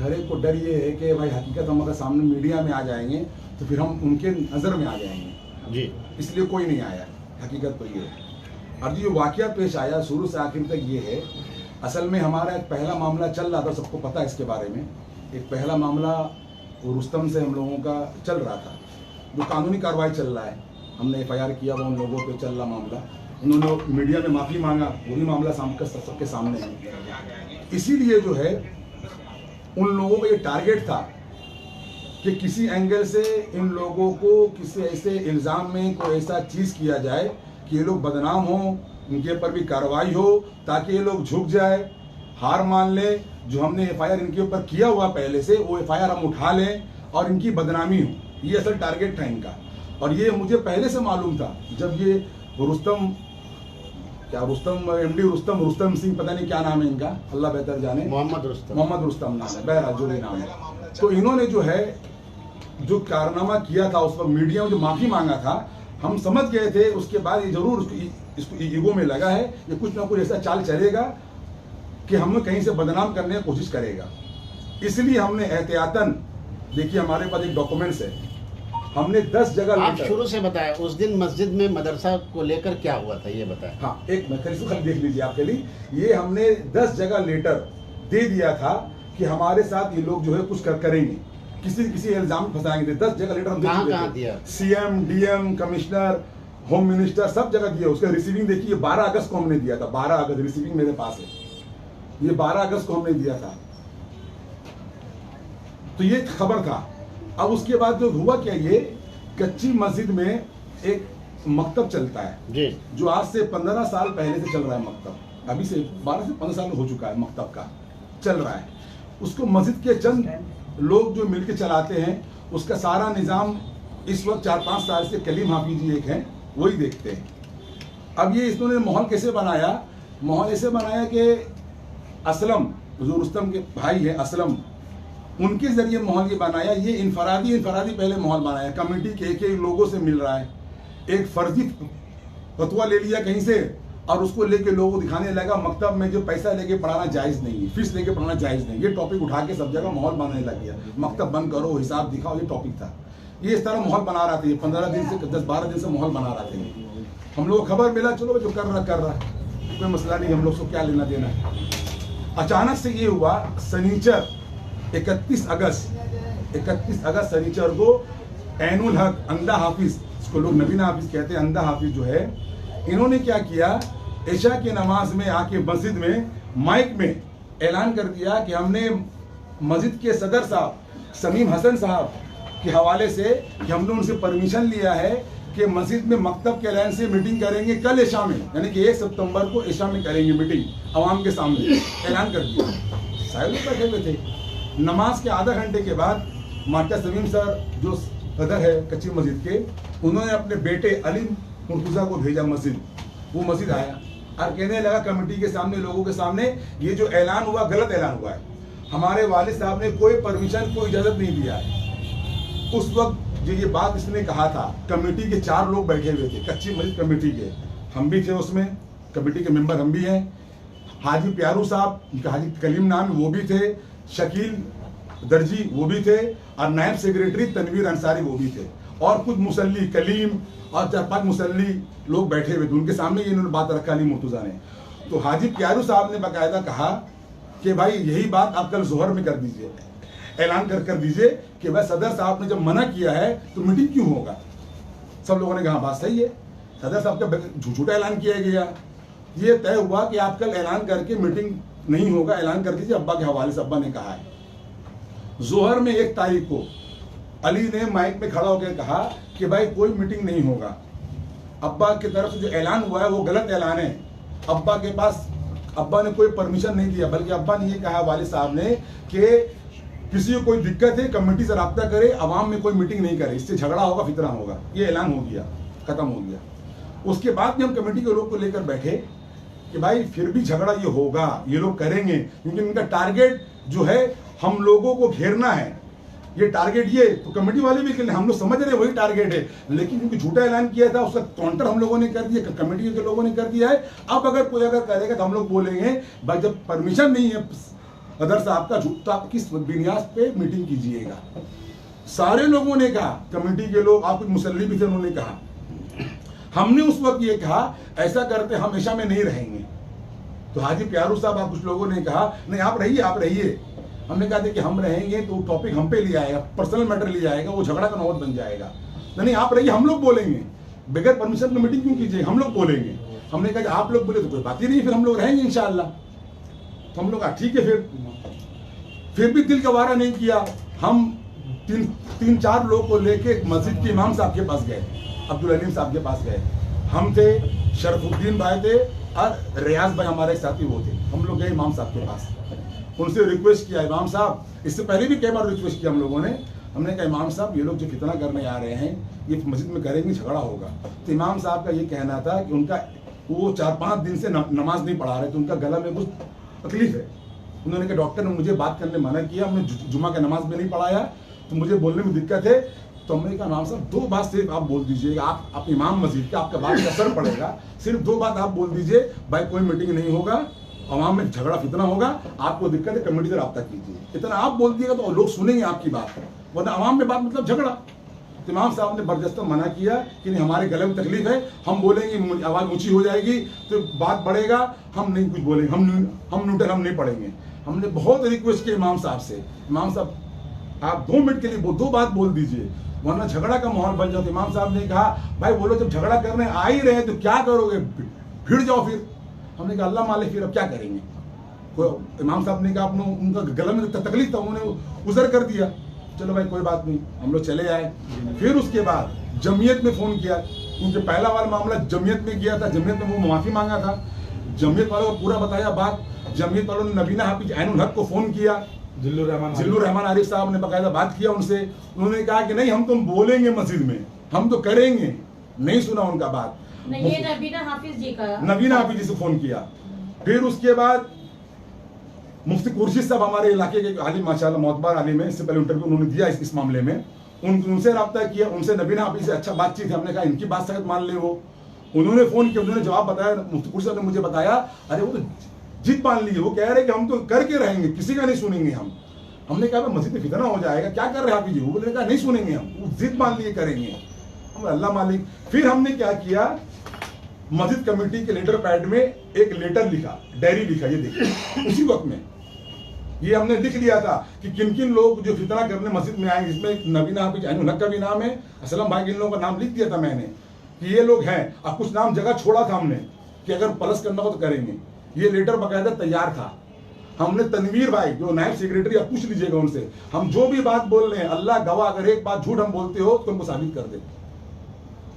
हर एक को डर ये है कि भाई हकीकत हम अगर सामने मीडिया में आ जाएंगे तो फिर हम उनके नज़र में आ जाएंगे जी, इसलिए कोई नहीं आया। हकीकत तो ये है। और जो वाकया पेश आया शुरू से आखिर तक ये है, असल में हमारा एक पहला मामला चल रहा था, सबको पता है इसके बारे में। एक पहला मामला रुस्तम से हम लोगों का चल रहा था, जो कानूनी कार्रवाई चल रहा है। हमने FIR किया हुआ उन लोगों पे चल रहा मामला। उन्होंने मीडिया में माफ़ी मांगा, वही मामला सबके सामने है। इसीलिए जो है उन लोगों का ये टारगेट था कि किसी एंगल से इन लोगों को किसी ऐसे इल्ज़ाम में कोई ऐसा चीज़ किया जाए कि ये लोग बदनाम हों, इनके ऊपर भी कार्रवाई हो, ताकि ये लोग झुक जाए, हार मान ले। जो हमने FIR इनके ऊपर किया हुआ पहले से, वो FIR हम उठा लें और इनकी बदनामी हो। ये असल टारगेट था इनका। और ये मुझे पहले से मालूम था, जब ये MD रुस्तम सिंह, पता नहीं क्या नाम है इनका, अल्लाह बेहतर जाने, मोहम्मद रुस्तम नाम है, बहरहाल जो भी नाम है। तो इन्होंने जो है जो कारनामा किया था उस पर मीडिया में जो माफ़ी मांगा था, हम समझ गए थे उसके बाद ये जरूर इसको ईगो में लगा है, ये कुछ ना कुछ ऐसा चाल चलेगा कि हमें कहीं से बदनाम करने की कोशिश करेगा। इसलिए हमने एहतियातन, देखिए हमारे पास एक डॉक्यूमेंट्स है, हमने 10 जगह। आप शुरू से बताएं उस दिन मस्जिद में मदरसा को लेकर क्या हुआ था, ये बताएं। हाँ, एक खाली देख लीजिए आपके लिए। ये हमने 10 जगह लेटर दे दिया था कि हमारे साथ ये लोग जो है कुछ करेंगे, किसी इल्जाम में फंसाएंगे। 10 जगह लेटर हम कहाँ दिया? CM, DM, commissioner, home minister, सब जगह दिया। उसका रिसीविंग देखिए 12 अगस्त को हमने दिया था। 12 अगस्त रिसीविंग मेरे पास है, ये 12 अगस्त को हमने दिया था। तो ये खबर था। अब उसके बाद जो हुआ क्या, ये कच्ची मस्जिद में एक मकतब चलता है जी, जो आज से 15 साल पहले से चल रहा है। मकतब अभी से 12 से 15 साल हो चुका है, मकतब का चल रहा है। उसको मस्जिद के चंद लोग जो मिलकर चलाते हैं, उसका सारा निज़ाम इस वक्त 4-5 साल से कलीम हाफिज जी एक हैं, वही देखते हैं। अब ये इन्होंने माहौल कैसे बनाया, माहौल ऐसे बनाया कि असलम जो रुस्तम के भाई है, असलम, उनके जरिए माहौल ये बनाया। ये इनफरादी पहले माहौल बनाया, कमेटी के एक लोगों से मिल रहा है, एक फर्जी फतवा ले लिया कहीं से और उसको लेके लोगों को दिखाने लगा मकतब में जो पैसा लेके पढ़ाना जायज़ नहीं है, फीस लेके पढ़ाना जायज़ नहीं। ये टॉपिक उठा के सब जगह माहौल बनाने लग गया, मकतब बंद करो, हिसाब दिखाओ, ये टॉपिक था। ये इस तरह माहौल बना रहा था, 15 दिन से 10-12 दिन से माहौल बना रहा था। हम लोग को खबर मिला, चलो जो कर रहा कोई मसला नहीं, हम लोग को क्या लेना देना है। अचानक से ये हुआ, सनीचर 31 अगस्त सनीचर को ऐनुल हक अंधा हाफिज, इसको लोग नवीना हाफिज कहते हैं, अंधा हाफिज जो है, इन्होंने क्या किया, इशा की नमाज में आके मस्जिद में माइक में ऐलान कर दिया कि हमने मस्जिद के सदर साहब समीम हसन साहब के हवाले से कि हमने उनसे परमिशन लिया है कि मस्जिद में मकतब के ऐलान से मीटिंग करेंगे कल इशा में, यानी कि 1 सितंबर को इशा में करेंगे मीटिंग अवाम के सामने। ऐलान कर दिया, साहिब लोग बैठे हुए थे। नमाज के आधा घंटे के बाद मास्टर समीम सर जो सदर है कच्ची मस्जिद के, उन्होंने अपने बेटे अली मुर्तुज़ा को भेजा मस्जिद। वो मस्जिद आया और कहने लगा कमेटी के सामने, लोगों के सामने, ये जो ऐलान हुआ गलत ऐलान हुआ है, हमारे वालिद साहब ने कोई परमिशन, कोई इजाज़त नहीं दिया है। उस वक्त जो ये बात इसने कहा था, कमेटी के 4 लोग बैठे हुए थे, कच्ची मस्जिद कमेटी के, हम भी थे उसमें, कमेटी के मेंबर हम भी हैं, हाजी प्यारू साहब, हाजी कलीम नाम वो भी थे, शकील दर्जी वो भी थे, और नायब सेक्रेटरी तनवीर अंसारी वो भी थे, और कुछ मुसल्ली कलीम और 4-5 मुसल्ली लोग बैठे हुए थे। उनके सामने इन्होंने बात रखा अली मुर्तुज़ा ने। तो हाजी प्यारू साहब ने बाकायदा कहा कि भाई यही बात आप कल जोहर में कर दीजिए, ऐलान कर दीजिए कि भाई सदर साहब ने जब मना किया है तो मीटिंग क्यों होगा। सब लोगों ने कहा बात सही है, सदर साहब का झूठा ऐलान किया गया। ये तय हुआ कि आप कल ऐलान करके मीटिंग नहीं होगा, ऐलान कर दीजिए, अब्बा के हवाले से अब्बा ने कहा है। जोहर में 1 तारीख को अली ने माइक में खड़ा होकर कहा कि भाई कोई मीटिंग नहीं होगा, अब्बा की तरफ से जो ऐलान हुआ है वो गलत ऐलान है, अब्बा के पास, अब्बा ने कोई परमिशन नहीं दिया, बल्कि अब्बा ने ये कहा वालिद साहब ने कि किसी को कोई दिक्कत है कमेटी से रब्ता करे, अवाम में कोई मीटिंग नहीं करे, इससे झगड़ा होगा, फितना होगा। ये ऐलान हो गया, खत्म हो गया। उसके बाद भी हम कमेटी के लोग को लेकर बैठे कि भाई फिर भी झगड़ा ये होगा, ये लोग करेंगे, क्योंकि इनका टारगेट जो है हम लोगों को घेरना है, ये टारगेट। ये तो कमेटी वाले भी हम लोग समझ रहे वही टारगेट है, लेकिन क्योंकि झूठा ऐलान किया था उसका काउंटर हम लोगों ने कर दिया, कमेटी के लोगों ने कर दिया है। अब अगर कोई करेगा तो हम लोग बोलेंगे भाई जब परमिशन नहीं है अदर साहब का झूठ, तो आप किस बुनियाद पे मीटिंग कीजिएगा? सारे लोगों ने कहा, कमेटी के लोग, आप कुछ मुसल्ली भी थे, उन्होंने कहा। हमने उस वक्त ये कहा ऐसा करते हमेशा में नहीं रहेंगे। तो हाजी प्यारू साहब, आप कुछ लोगों ने कहा नहीं आप रहिए, आप रहिए। हमने कहा था कि हम रहेंगे तो टॉपिक हम पे ले आएगा, पर्सनल मैटर ले आएगा, वो झगड़ा का नौबत बन जाएगा। नहीं आप रहिए, हम लोग बोलेंगे, बगैर परमिशन की मीटिंग क्यों कीजिए, हम लोग बोलेंगे। हमने कहा कि आप लोग बोले तो कोई बात ही नहीं, फिर हम लोग रहेंगे इंशाअल्लाह। तो हम लोग कहा ठीक है। फिर भी दिल गवारा नहीं किया। हम तीन चार लोग को लेके मस्जिद के इमाम साहब के पास गए, अब्दुल अलीम साहब के पास गए। हम थे, शरफुद्दीन भाई थे और रियाज भाई हमारे साथी वो थे। हम लोग गए इमाम साहब के पास, उनसे रिक्वेस्ट किया, इमाम साहब, इससे पहले भी कई बार रिक्वेस्ट किया हम लोगों ने। हमने कहा इमाम साहब ये लोग जो फितना करने आ रहे हैं ये मस्जिद में करेंगे, झगड़ा होगा। तो इमाम साहब का ये कहना था कि उनका वो 4-5 दिन से नमाज नहीं पढ़ा रहे थे, उनका गला में कुछ तकलीफ है। उन्होंने कहा डॉक्टर ने मुझे बात करने मना किया, हमने जुमा का नमाज में नहीं पढ़ाया तो मुझे बोलने में दिक्कत है। तो हमने कहा इमाम साहब 2 बात सिर्फ आप बोल दीजिएगा, आप इमाम मस्जिद के, आपका बात का असर पड़ेगा, सिर्फ 2 बात आप बोल दीजिए, भाई कोई मीटिंग नहीं होगा, अवाम में झगड़ा फितना होगा, आपको दिक्कत है कमेटी से रब्ता कीजिए। इतना आप बोल दिएगा तो लोग सुनेंगे आपकी बात, वरना अवाम में बात मतलब झगड़ा। तो इमाम साहब ने बर्जस्ता मना किया कि नहीं हमारे गले में तकलीफ है, हम बोलेंगे आवाज़ ऊंची हो जाएगी तो बात बढ़ेगा, हम नहीं कुछ बोलेंगे, हम नहीं पढ़ेंगे। हमने बहुत रिक्वेस्ट की इमाम साहब से, इमाम साहब आप 2 मिनट के लिए 2 बात बोल दीजिए, वरना झगड़ा का माहौल बन जाता। इमाम साहब ने कहा भाई वो लोग जब झगड़ा करने आ ही रहे तो क्या करोगे, भिड़ जाओ फिर। हमने कहा अल्लाह मालिक, फिर अब क्या करेंगे। तो इमाम साहब ने कहा अपने उनका गले में तकलीफ था, उन्होंने उजर कर दिया, चलो भाई कोई बात नहीं, हम लोग चले आए। फिर उसके बाद जमीयत में फ़ोन किया, क्योंकि पहला वाला मामला जमीयत में किया था, जमीयत में वो माफ़ी मांगा था, जमीयत वालों को पूरा बताया बात। जमीयत वालों ने नबीना हाफिज ऐनुल हक को फ़ोन किया, जिल्लुर रहमान आरिफ साहब ने बाकायदा बात किया उनसे। उन्होंने कहा कि नहीं हम तुम बोलेंगे मस्जिद में, हम तो करेंगे। नहीं सुना उनका बात, ये नबीना हाफिज जी का, नबीना हाफिज जी से फ़ोन किया। फिर उसके बाद मुफ्ती कुर्शी साहब हमारे इलाके के आलिम, माशाल्लाह मोतबर आलिम है, इससे पहले इंटरव्यू उन्होंने दिया इस मामले में, उनसे रब्ता किया, उनसे नबीना हाफिज से अच्छा बातचीत है। हमने कहा इनकी बात सख्त मान ले। वो उन्होंने फ़ोन किया, उन्होंने जवाब बताया, मुफ्ती कुर्शी साहब ने मुझे बताया अरे वो तो जिद मान ली है, वो कह रहे कि हम तो करके रहेंगे, किसी का नहीं सुनेंगे हम। हमने कहा मस्जिद में फितना हो जाएगा, क्या कर रहे हैं हाफिज जी। वो बोले कहा नहीं सुनेंगे हम, वो जिद मान लिए करेंगे हम, अल्लाह मालिक। फिर हमने क्या किया, मस्जिद कमेटी के लेटर पैड में एक लेटर लिखा, डायरी लिखा, ये देखिए उसी वक्त में ये हमने लिख लिया था कि किन किन लोग जो फितना करने मस्जिद में आएंगे। इसमें नबीना हाफिज ऐनुल हक का भी नाम है, असलम भाई, इन लोगों का नाम लिख दिया था मैंने कि ये लोग हैं। अब कुछ नाम जगह छोड़ा था हमने कि अगर प्लस करना हो तो करेंगे। ये लेटर बाकायदा तैयार था। हमने तनवीर भाई जो नायब सेक्रेटरी, आप पूछ लीजिएगा उनसे, हम जो भी बात बोल रहे हैं अल्लाह गवाह, अगर एक बात झूठ हम बोलते हो तो हमको साबित कर दे,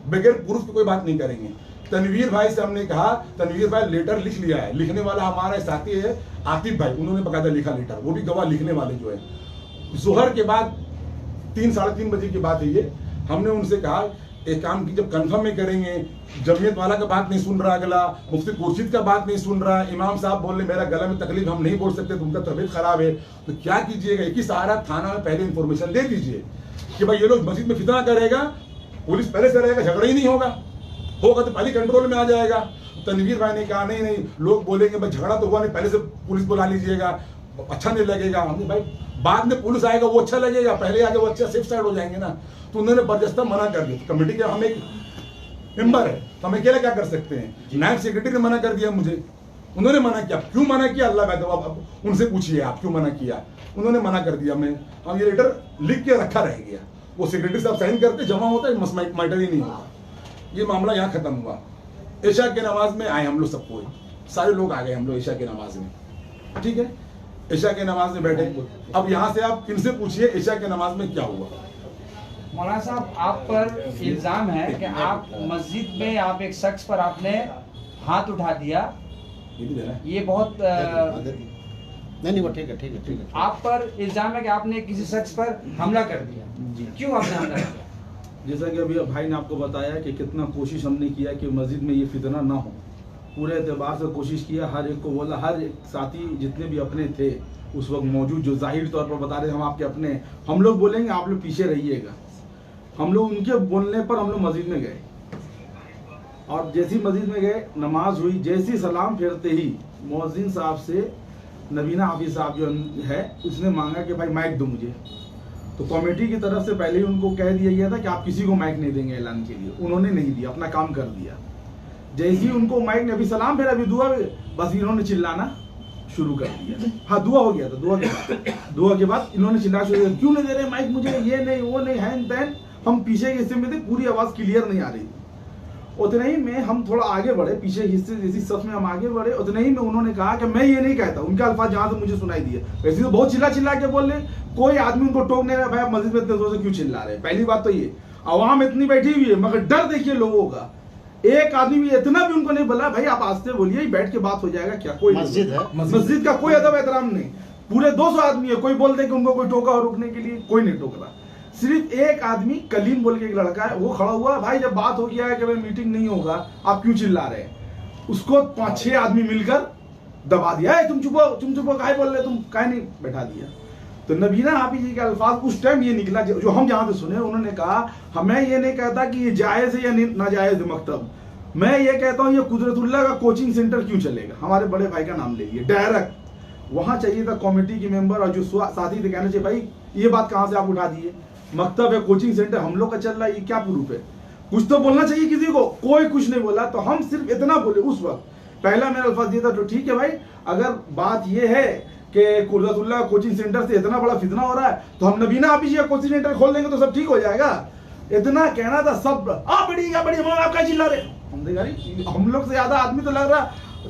बगैर प्रूफ की कोई बात नहीं करेंगे। तनवीर भाई से हमने कहा, तनवीर भाई लेटर लिख लिया है, लिखने वाला हमारा साथी है आतिफ भाई, उन्होंने बाकायदा लिखा लेटर, वो भी गवाह लिखने वाले जो है। जोहर के बाद 3-3:30 बजे की बात है ये। हमने उनसे कहा एक काम की, जब कंफर्म में करेंगे, जमीयत वाला का बात नहीं सुन रहा, अगला मुफ्ती कुर्शीद का बात नहीं सुन रहा, इमाम साहब बोल रहे मेरा गला में तकलीफ, हम नहीं बोल सकते, तो उनका तबीयत खराब है, तो क्या कीजिएगा, एक ही सहारा थाना में पहले इंफॉर्मेशन दे दीजिए कि भाई ये लोग मस्जिद में फितना करेगा, पुलिस पहले से रहेगा, झगड़ा ही नहीं होगा तो पहले कंट्रोल में आ जाएगा। तनवीर भाई ने कहा नहीं नहीं, लोग बोलेंगे भाई झगड़ा तो हुआ नहीं, पहले से पुलिस बुला लीजिएगा, अच्छा नहीं लगेगा। हमने भाई बाद में पुलिस आएगा वो अच्छा लगेगा, पहले आगे वो अच्छा सेफ साइड हो जाएंगे ना। तो उन्होंने बर्जस्ता मना कर दिया। कमेटी के हम एक मेंबर है तो हम अकेले क्या कर सकते हैं। नायब सेक्रेटरी ने मना कर दिया मुझे, उन्होंने मना किया। क्यों मना किया अल्लाह बेहतर, अब उनसे पूछिए आप क्यों मना किया। उन्होंने मना कर दिया। मैं अब ये लेटर लिख के रखा रह गया, वो सेक्रेटरी साहब साइन करते जमा होता है, मैटर ही नहीं होता। ये मामला यहाँ खत्म हुआ। ईशा के नमाज में आए हम लोग, सबको सारे लोग आ गए हम लोग ईशा के नमाज में, ठीक है। ईशा के नमाज में बैठे। अब यहाँ से आप किनसे पूछिए ईशा के नमाज में क्या हुआ। मौलाना साहब आप पर इल्जाम है कि आप मस्जिद में आप एक शख्स पर आपने हाथ उठा दिया, ये बहुत नहीं वो ठीक है। आप पर इल्जाम है कि आपने किसी शख्स पर हमला कर दिया, क्यों आपने हमला किया? जैसा कि अभी भाई ने आपको बताया कि कितना कोशिश हमने किया कि मस्जिद में ये फितना ना हो, पूरे एतबार से कोशिश किया। हर एक को बोला, हर एक साथी जितने भी अपने थे उस वक्त मौजूद, जो जाहिर तौर पर बता रहे हम आपके अपने, हम लोग बोलेंगे आप लोग पीछे रहिएगा। हम लोग उनके बोलने पर हम लोग मस्जिद में गए, और जैसी मस्जिद में गए, नमाज हुई, जैसी सलाम फेरते ही मुअज्जिन साहब से नबीना हाफिज साहब जो है उसने मांगा कि भाई माइक दो मुझे, तो कमेटी की तरफ से पहले ही उनको कह दिया गया था कि आप किसी को माइक नहीं देंगे ऐलान के लिए। उन्होंने नहीं दिया, अपना काम कर दिया। जैसे ही उनको माइक ने अभी सलाम फिर अभी दुआ, बस इन्होंने चिल्लाना शुरू कर दिया। हाँ दुआ हो गया था, दुआ के बाद इन्होंने चिल्लाना शुरू किया, क्यों नहीं दे रहे माइक मुझे, ये नहीं वो नहीं हैन तैन। हम पीछे के हिस्से में थे, पूरी आवाज क्लियर नहीं आ रही थी। उतने ही में हम थोड़ा आगे बढ़े, पीछे हिस्से जैसी सफ में हम आगे बढ़े, उतने ही में उन्होंने कहा कि मैं ये नहीं कहता, उनके अल्फाज जहां से मुझे सुनाई दिए। वैसे तो बहुत चिल्ला के बोल रहे, कोई आदमी उनको टोक नहीं रहा, भाई आप मस्जिद में इतने जोर से क्यों चिल्ला रहे हैं। पहली बात तो ये, आवाम इतनी बैठी हुई है मगर डर देखिए लोगों का। एक आदमी भी इतना भी उनको नहीं बोला भाई आप आस्ते बोलिए, बैठ के बात हो जाएगा क्या। कोई मस्जिद है, मस्जिद का कोई अदब एहतराम नहीं। पूरे 200 आदमी है, कोई बोल दे कि उनको कोई टोका हो रोकने के लिए, कोई नहीं टोक रहा। सिर्फ एक आदमी कलीम बोल के एक लड़का है, वो खड़ा हुआ, भाई जब बात हो गया है कि भाई मीटिंग नहीं होगा आप क्यों चिल्ला रहे हैं। उसको 5-6 आदमी मिलकर दबा दिया, तुम चुपो काहे बोल रहे, तुम काहे नहीं बैठा दिया। तो नबीना हाफिज जी के अल्फाज उस टाइम ये निकला जो हम जहां से सुने। उन्होंने कहा हमें ये नहीं कहता कि ये जायज है या नाजायज है मकतब, मैं ये कहता हूँ ये कुदरतुल्लाह का कोचिंग सेंटर क्यों चलेगा। हमारे बड़े भाई का नाम ले लिए डायरेक्ट, वहां चाहिए था कमेटी के मेंबर और जो साथी थे कहना चाहिए भाई ये बात कहां से आप उठा दिए, मकतब है कोचिंग सेंटर हम लोग का चल रहा है, ये क्या प्रूफ है। कुछ तो बोलना चाहिए किसी को, कोई कुछ नहीं बोला। तो हम सिर्फ इतना बोले उस वक्त, पहला मेरा अल्फाज दिया था तो ठीक है भाई, अगर बात ये है कि कुदरतुल्लाह कोचिंग सेंटर से इतना बड़ा फितना हो रहा है तो हम नबीना हाफिज जी कोचिंग सेंटर खोल देंगे तो सब ठीक हो जाएगा। इतना कहना था सब, बड़ी आप क्या चिल्ला रहे। हम लोग से ज्यादा आदमी तो लग रहा,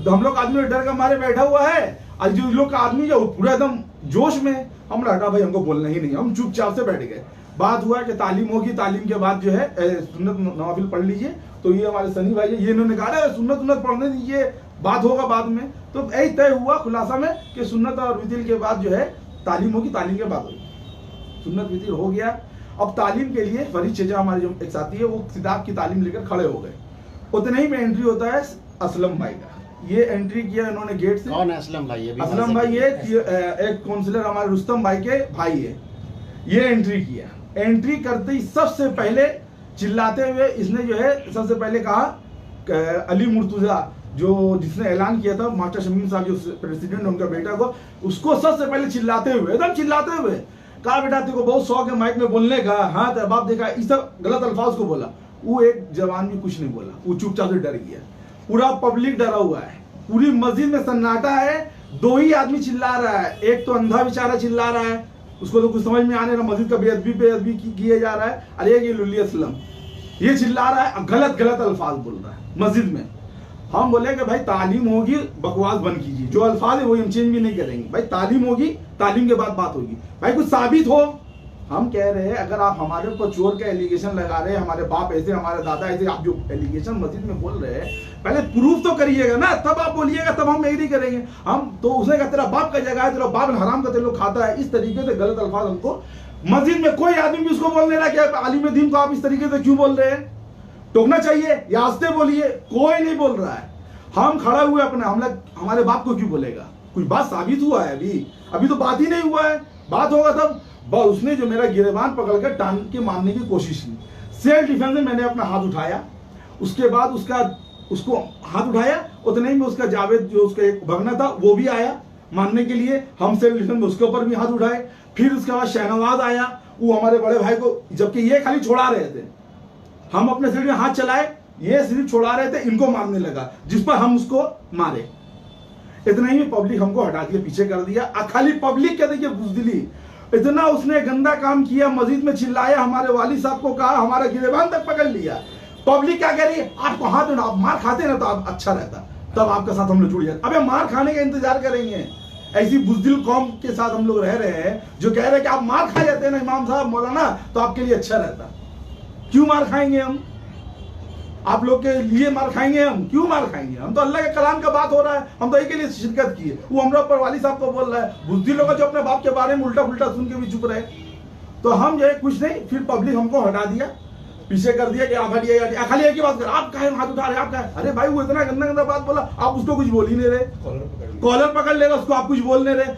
हम लोग आदमी डर का मारे बैठा हुआ है, और जो लोग का आदमी जो पूरा एकदम जोश में। हम लगा भाई हमको बोलना ही नहीं, हम चुपचाप से बैठ गए। बात हुआ कि तालीम होगी, तालीम के बाद जो है सुन्नत नवाफिल पढ़ लीजिए। तो ये हमारे सनी भाई ये इन्होंने कहा सुन्नत पढ़ने दीजिए, बात होगा बाद में। तो यही तय हुआ खुलासा में कि सुन्नत और वितिल के बाद जो है तालीम होगी, तालीम के बाद होगी। सुन्नत वितिल हो गया। अब तालीम के लिए फरीद चेचा हमारे जो एक साथी है वो किताब की तालीम लेकर खड़े हो गए। उतने ही में एंट्री होता है असलम भाई का, ये एंट्री किया इन्होंने गेट से। कौन है असलम भाई? असलम भाई ये एक काउंसलर हमारे रुस्तम भाई के भाई है, ये एंट्री किया। एंट्री करते ही सबसे पहले चिल्लाते हुए इसने जो है सबसे पहले कहा अली मुर्तजा जो जिसने ऐलान किया था मास्टर शमीम साहब जो प्रेसिडेंट उनका बेटा को, उसको सबसे पहले चिल्लाते हुए एकदम चिल्लाते हुए कहा बेटा तेरे को बहुत शौक है माइक में बोलने का, हाँ तेरा बाप देखा, इस सब गलत अल्फाज को बोला। वो एक जवान भी कुछ नहीं बोला, वो चुपचाप से डर गया। पूरा पब्लिक डरा हुआ है, पूरी मस्जिद में सन्नाटा है। 2 ही आदमी चिल्ला रहा है, एक तो अंधा बेचारा चिल्ला रहा है, उसको तो कुछ समझ में आने रहा, मस्जिद का बेअदबी किया जा रहा है। अरे ये लुल्ली असलम ये चिल्ला रहा है, गलत अल्फाज बोल रहा है मस्जिद में। हम बोले कि भाई तालीम होगी, बकवास बंद कीजिए, जो अल्फाज है वो हम चेंज भी नहीं करेंगे। भाई तालीम होगी, तालीम के बाद बात होगी, भाई कुछ साबित हो। हम कह रहे हैं अगर आप हमारे ऊपर चोर का एलिगेशन लगा रहे हैं, हमारे बाप ऐसे हमारे दादा ऐसे, आप जो एलिगेशन मस्जिद में बोल रहे हैं पहले प्रूफ तो करिएगा ना, तब आप बोलिएगा, तब हम एग्री करेंगे। हम तो उसने कहा तेरा बाप का जगह है, तेरा बाप हराम का तेरे लोग खाता है, इस तरीके से गलत अल्फाज हमको मस्जिद में कोई आदमी भी उसको बोल नहीं रहा कि आलिम दीन को आप इस तरीके से क्यों बोल रहे हैं, टोकना चाहिए या आस्ते बोलिए, कोई नहीं बोल रहा है। हम खड़ा हुए अपने, हम लोग हमारे बाप को क्यों बोलेगा, कुछ बात साबित हुआ है अभी तो बात ही नहीं हुआ है, बात होगा तब। बस उसने जो मेरा गिरेबान पकड़कर टांग के मारने की कोशिश की, सेल्फ डिफेंस में मैंने अपना हाथ उठाया, उसके बाद उसको हाथ उठाया, उतने ही में उसका जावेद जो उसका एक भगना था वो भी आया मारने के लिए, हम सेल्फ डिफेंस में उसके ऊपर भी हाथ उठाए। फिर उसके बाद शहनवाज आया, वो हमारे बड़े भाई को, जबकि ये खाली छोड़ा रहे थे, हम अपने सिर में हाथ चलाए, ये सिर्फ छोड़ा रहे थे, इनको मारने लगा, जिस पर हम उसको मारे। इतना ही पब्लिक हमको हटा दिया, पीछे कर दिया। खाली पब्लिक क्या देखिए बुजदिली, इतना उसने गंदा काम किया, मस्जिद में चिल्लाया, हमारे वाली साहब को कहा, हमारा गिरेबान तक पकड़ लिया। पब्लिक क्या कह रही है, आपको हाथ उठा, आप मार खाते ना तो आप अच्छा रहता, तब आपका साथ हम लोग जुड़ जाते। अबे मार खाने का इंतजार करेंगे, ऐसी बुजदिल कौम के साथ हम लोग रह रहे हैं जो कह रहे हैं कि आप मार खा जाते हैं ना इमाम साहब मौलाना तो आपके लिए अच्छा रहता। क्यों मार खाएंगे हम, आप लोग के लिए मार खाएंगे हम, क्यों मार खाएंगे हम? तो अल्लाह के कलाम का बात हो रहा है, हम तो एक के लिए शिरकत की है। वो हमरा ऊपर वाली साहब को बोल रहा है, बुद्धिलों का जो अपने बाप के बारे में उल्टा पुल्टा सुन के भी चुप रहे। तो हम जो है कुछ नहीं, फिर पब्लिक हमको हटा दिया, पीछे कर दिया कि आप हटिए, खाली एक ही बात कर, आप काहे हाथ उठा रहे, आप काहे? अरे भाई वो इतना गंदा बात बोला, आप उसको कुछ बोल ही नहीं रहे, कॉलर पकड़ ले रहा उसको, आप कुछ बोल नहीं रहे।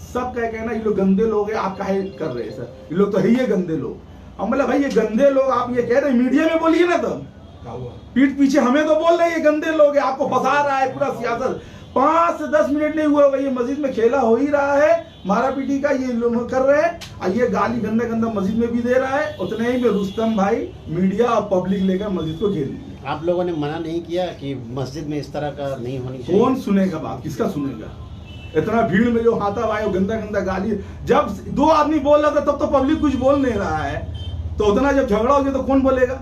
सब कह कहना ये लोग गंदे लोग है, आप काहे कर रहे हैं सर, ये लोग तो है ही गंदे लोग। हम बोला भाई ये गंदे लोग आप ये कह रहे मीडिया में बोलिए ना, तब पीठ पीछे हमें तो बोल रहे हैं ये गंदे लोग हैं, आपको फंसा रहा है पूरा सियासत। 5 से 10 मिनट नहीं हुआ होगा, ये मस्जिद में खेला हो ही रहा है, मारा पीटी का ये लोग कर रहे हैं, और ये गाली गंदा गंदा मस्जिद में भी दे रहा है। उतने ही में रुस्तम भाई मीडिया और पब्लिक लेकर मस्जिद को घेर लिया। आप लोगों ने मना नहीं किया कि मस्जिद में इस तरह का नहीं होनी चाहिए? कौन सुनेगा बात, किसका सुनेगा? इतना भीड़ में जो हाथापाई गंदा गंदा गाली, जब 2 आदमी बोल रहा था तब तो पब्लिक कुछ बोल नहीं रहा है, तो उतना जब झगड़ा हो गया तो कौन बोलेगा?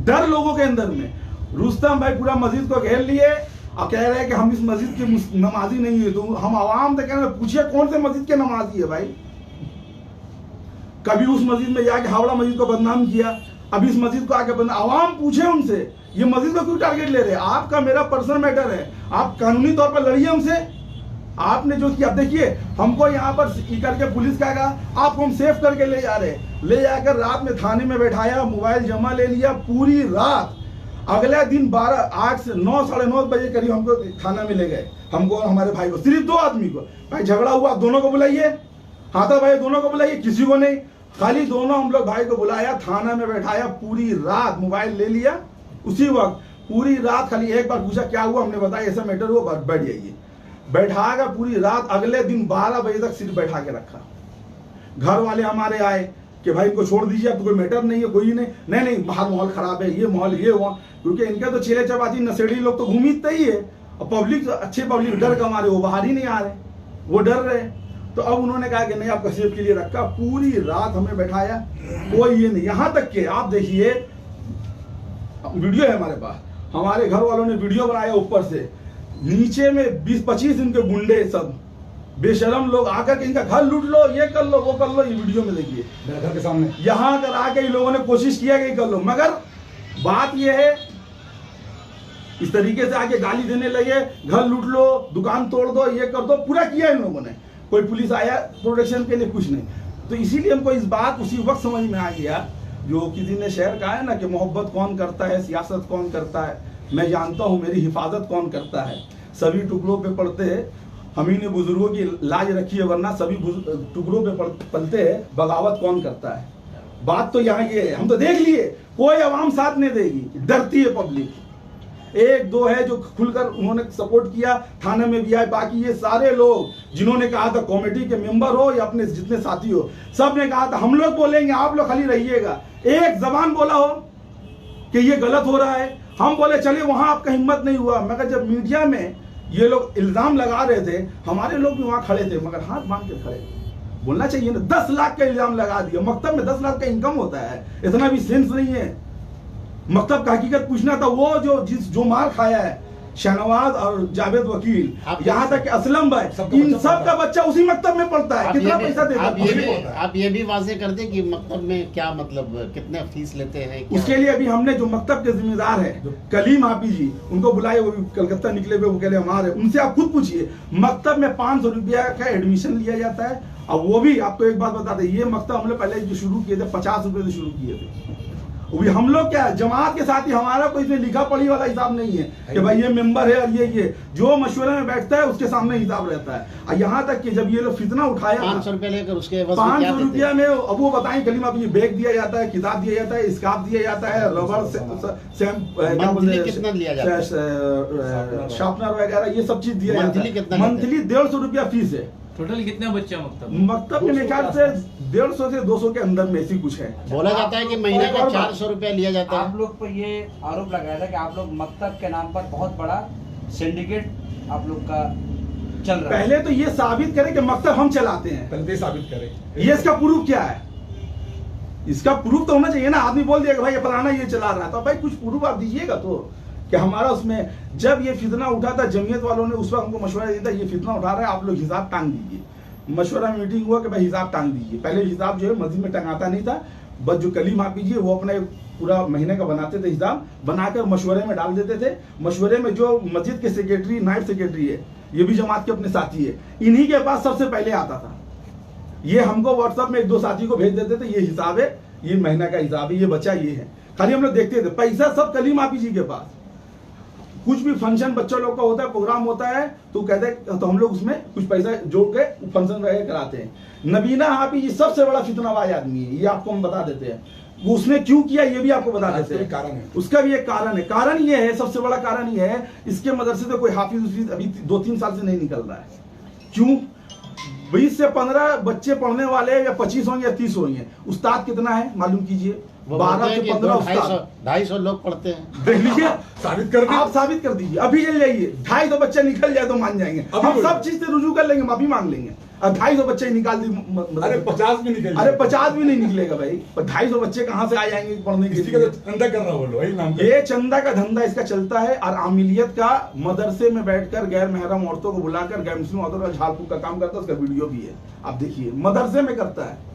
डर लोगों के अंदर में। रुस्तम भाई पूरा मस्जिद को घेर लिए और कह रहे हैं कि हम इस मस्जिद के नमाजी नहीं है। तो हम आवाम से कह रहे हैं, पूछिए कौन से मस्जिद के नमाजी है भाई? कभी उस मस्जिद में जाके हावड़ा मस्जिद को बदनाम किया, अब इस मस्जिद को आके बदनाम। आवाम पूछे उनसे, ये मस्जिद को क्यों टारगेट ले रहे हैं? आपका मेरा पर्सनल मैटर है, आप कानूनी तौर पर लड़िए हमसे। आपने जो किया, देखिए हमको यहाँ पर करके पुलिस का कहा आपको हम सेफ करके ले जा रहे, ले जाकर रात में थाने में बैठाया, मोबाइल जमा ले लिया पूरी रात। अगले दिन 8 से 9 साढ़े 9 बजे करीब हमको थाना में ले गए, हमको और हमारे भाई को, सिर्फ 2 आदमी को। भाई झगड़ा हुआ, दोनों को बुलाइए, हाथा भाई दोनों को बुलाइए, किसी को नहीं, खाली दोनों हम लोग भाई को बुलाया, थाना में बैठाया, पूरी रात मोबाइल ले लिया। उसी वक्त पूरी रात खाली एक बार पूछा क्या हुआ, हमने बताया ऐसा मैटर हुआ, बैठ जाइए। बैठा कर पूरी रात, अगले दिन 12 बजे तक सिर्फ बैठा के रखा। घर वाले हमारे आए कि भाई इनको छोड़ दीजिए, अब तो कोई मैटर नहीं है, कोई नहीं बाहर माहौल खराब है, ये माहौल ये हुआ, क्योंकि इनके तो चेले चपाती नशेड़ी लोग तो घूमते ही है, और पब्लिक अच्छे पब्लिक डर कमा रहे, वो बाहर ही नहीं आ रहे, वो डर रहे। तो अब उन्होंने कहा कि नहीं आपका सेफ के लिए रखा, पूरी रात हमें बैठाया, कोई ये नहीं। यहाँ तक के आप देखिए, वीडियो है हमारे पास, हमारे घर वालों ने वीडियो बनाया, ऊपर से नीचे में 20-25 इनके गुंडे सब बेशरम लोग आकर के इनका घर लूट लो, ये कर लो, वो कर लो, ये वीडियो में देखिए मेरे घर के सामने यहाँ कर आके इन लोगों ने कोशिश किया कि कर लो, मगर बात ये है इस तरीके से आके गाली देने लगे, घर लूट लो, दुकान तोड़ दो, ये कर दो, पूरा किया इन लोगों ने। कोई पुलिस आया प्रोटेक्शन के लिए, कुछ नहीं। तो इसीलिए हमको इस बात उसी वक्त समझ में आ गया, जो किसी ने शेर कहा है ना कि मोहब्बत कौन करता है, सियासत कौन करता है, मैं जानता हूँ मेरी हिफाजत कौन करता है। सभी टुकड़ों पे पड़ते हैं, हम ही ने बुजुर्गों की लाज रखी है, वरना सभी टुकड़ों पे पलते हैं, बगावत कौन करता है। बात तो यहाँ ये है, हम तो देख लिए कोई आवाम साथ नहीं देगी, डरती है पब्लिक। 1-2 है जो खुलकर उन्होंने सपोर्ट किया, थाने में भी आए, बाकी ये सारे लोग जिन्होंने कहा था, कमेटी के मेंबर हो या अपने जितने साथी हो, सब ने कहा था हम लोग बोलेंगे, आप लोग खाली रहिएगा। एक जबान बोला हो कि ये गलत हो रहा है, हम बोले चलिए, वहां आपका हिम्मत नहीं हुआ। मगर जब मीडिया में ये लोग इल्जाम लगा रहे थे, हमारे लोग भी वहां खड़े थे, मगर हाथ बांध के खड़े। बोलना चाहिए ना, 10 लाख का इल्जाम लगा दिया, मकतब में 10 लाख का इनकम होता है, इतना भी सेंस नहीं है। मकतब का हकीकत पूछना था, वो जो मार खाया है शहनवाज और जावेद वकील, यहाँ तक कि असलम भाई, इन सब का बच्चा उसी मकतब में पढ़ता है। कितना पैसा देता है? आप ये भी वाज़ेह कर दें कि मकतब में क्या मतलब कितने फीस लेते हैं? उसके लिए अभी हमने जो मकतब के जिम्मेदार है कलीम हाफिज जी, उनको बुलाए, वो कलकत्ता निकले हुए, वो कह रहे हमारे, उनसे आप खुद पूछिए। मकतब में 500 रुपया का एडमिशन लिया जाता है, और वो भी आपको एक बात बताते, ये मकतब हमने पहले जो शुरू किए थे 50 रुपए से शुरू किए थे। भी हम लोग क्या जमात के साथ ही, हमारा कोई इसमें लिखा पढ़ी वाला हिसाब नहीं है कि भाई ये मेंबर है और ये जो मशवरे में बैठता है उसके सामने हिसाब रहता है। और यहाँ तक कि जब ये लोग फितना उठाया 500 रुपया लेकर, उसके 500 रुपया में अब वो बताएं कलीमा, ये बैग दिया जाता है, किताब दिया जाता है, स्कार्फ दिया जाता है, रबर कितना लिया जाता है, शार्पनर वगैरह, ये सब चीज दिया जाता है। मंथली 150 रुपया फीस है। टोटल कितना बच्चा मकतब में मेरे ख्याल से 150 से 200 के अंदर में ऐसी कुछ है। बोला जाता है कि महीने का 400 रुपया लिया जाता है। आप लोग पर ये आरोप लगाया था कि आप लोग मकतब के नाम पर बहुत बड़ा सिंडिकेट आप लोग का चल रहा है। पहले तो ये साबित करें कि मकतब हम चलाते हैं, पहले साबित करें, ये इसका प्रूफ क्या है? इसका प्रूफ तो होना चाहिए ना। आदमी बोल दिया भाई फलाना ये चला रहा है, तो भाई कुछ प्रूफ आप दीजिएगा तो कि हमारा उसमें जब ये फितना उठा था, जमीयत वालों ने उस वक्त हमको मशवरा दिया था, ये फितना उठा रहा है, आप लोग हिसाब टांग दीजिए। मशवरा मीटिंग हुआ कि भाई हिसाब टांग दीजिए। पहले हिसाब जो है मस्जिद में टंगाता नहीं था, बस जो कलीम आप कीजिए वो अपने पूरा महीने का बनाते थे, हिसाब बनाकर मशवरे में डाल देते थे। मशवरे में जो मस्जिद के सेक्रेटरी, नायब सेक्रेटरी है, ये भी जमात के अपने साथी है, इन्हीं के पास सबसे पहले आता था। ये हमको व्हाट्सएप में 1-2 साथी को भेज देते थे, ये हिसाब है, ये महीना का हिसाब है, ये बच्चा ये है, खाली हम लोग देखते थे। पैसा सब कलीम हाफिज जी के पास। कुछ भी फंक्शन बच्चों लोग का होता है, प्रोग्राम होता है, तो कहते हैं तो हम लोग उसमें कुछ पैसा जोड़ के फंक्शन वगैरह कराते हैं। नबीना हाफिज जी सबसे बड़ा फितनाबाज आदमी है, ये आपको हम बता देते हैं। वो उसने क्यों किया ये भी आपको बता देते उसका भी हैं। कारण है। उसका भी एक कारण है। कारण ये है, सबसे बड़ा कारण ये है, इसके मदरसे से कोई हाफिज अभी 2-3 साल से नहीं निकल रहा है। क्यों? 20 से 15 बच्चे पढ़ने वाले या 25 होंगे या 30 होंगे, उस्ताद कितना है मालूम कीजिए? 12 से 15 उस्ताद, 250 लोग पढ़ते हैं। देख लीजिए, साबित कर आप साबित कर दीजिए, अभी चल जाइए, 250 बच्चे निकल जाए तो मान जाएंगे, अभी हम बोलिए। सब चीज से रुजू कर लेंगे, माफी मांग लेंगे। अब 250 बच्चे निकाल दी, अरे 50 भी निकल अरे 50 भी नहीं निकलेगा भाई, 250 बच्चे कहाँ से आ जाएंगे पढ़ने के किसी का लिए? तो धंधा कर रहा बोलो, वही नाम का। ये चंदा का धंधा इसका चलता है, और आमिलियत का मदरसे में बैठकर गैर महरम औरतों को बुलाकर गैर मुस्लिम औरतों का झाड़ फूक का काम करता है। उसका वीडियो भी है, आप देखिए, मदरसे में करता है।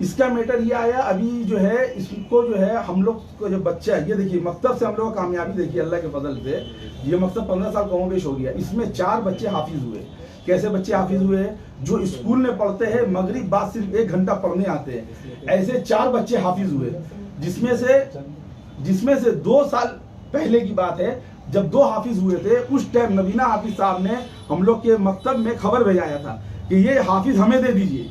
इसका मैटर ये आया अभी जो है, इसको जो है हम लोग को जो बच्चा है, ये देखिए मकतब से हम लोग का कामयाबी देखिए अल्लाह के फजल से, ये मकतब 15 साल कमोबेश हो गया। इसमें 4 बच्चे हाफिज हुए। कैसे बच्चे हाफिज हुए? जो स्कूल में पढ़ते हैं, मगरिब बाद सिर्फ 1 घंटा पढ़ने आते हैं, ऐसे 4 बच्चे हाफिज हुए। जिसमें से 2 साल पहले की बात है, जब 2 हाफिज हुए थे, उस टाइम नबीना हाफिज साहब ने हम लोग के मकतब में खबर भेजाया था कि ये हाफिज हमें दे दीजिए।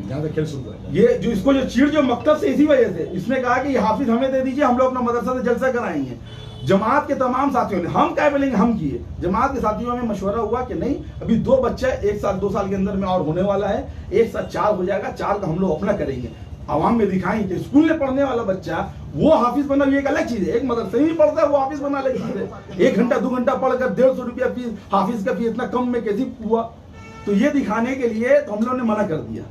यहाँ से खेल शुरू हुआ। ये जो इसको जो चीड़ जो मकतब से इसी वजह से इसने कहा कि ये हाफिज हमें दे दीजिए, हम लोग अपना मदरसा से जलसा कराएंगे। जमात के तमाम साथियों ने, हम क्या बोलेंगे, हम किए। जमात के साथियों में मशवरा हुआ कि नहीं, अभी 2 बच्चा 1 साल 2 साल के अंदर में और होने वाला है, एक साथ 4 हो जाएगा, 4 का हम लोग अपना करेंगे, आवाम में दिखाएंगे। स्कूल में पढ़ने वाला बच्चा वो हाफिज बना, ये एक अलग चीज है। एक मदरसे में पढ़ता है वो हाफिज बना, अलग चीज है। 1 घंटा 2 घंटा पढ़कर 150 रुपया फीस, हाफिज का फीस इतना कम में कैसे हुआ? तो ये दिखाने के लिए तो हम लोगों ने मना कर दिया।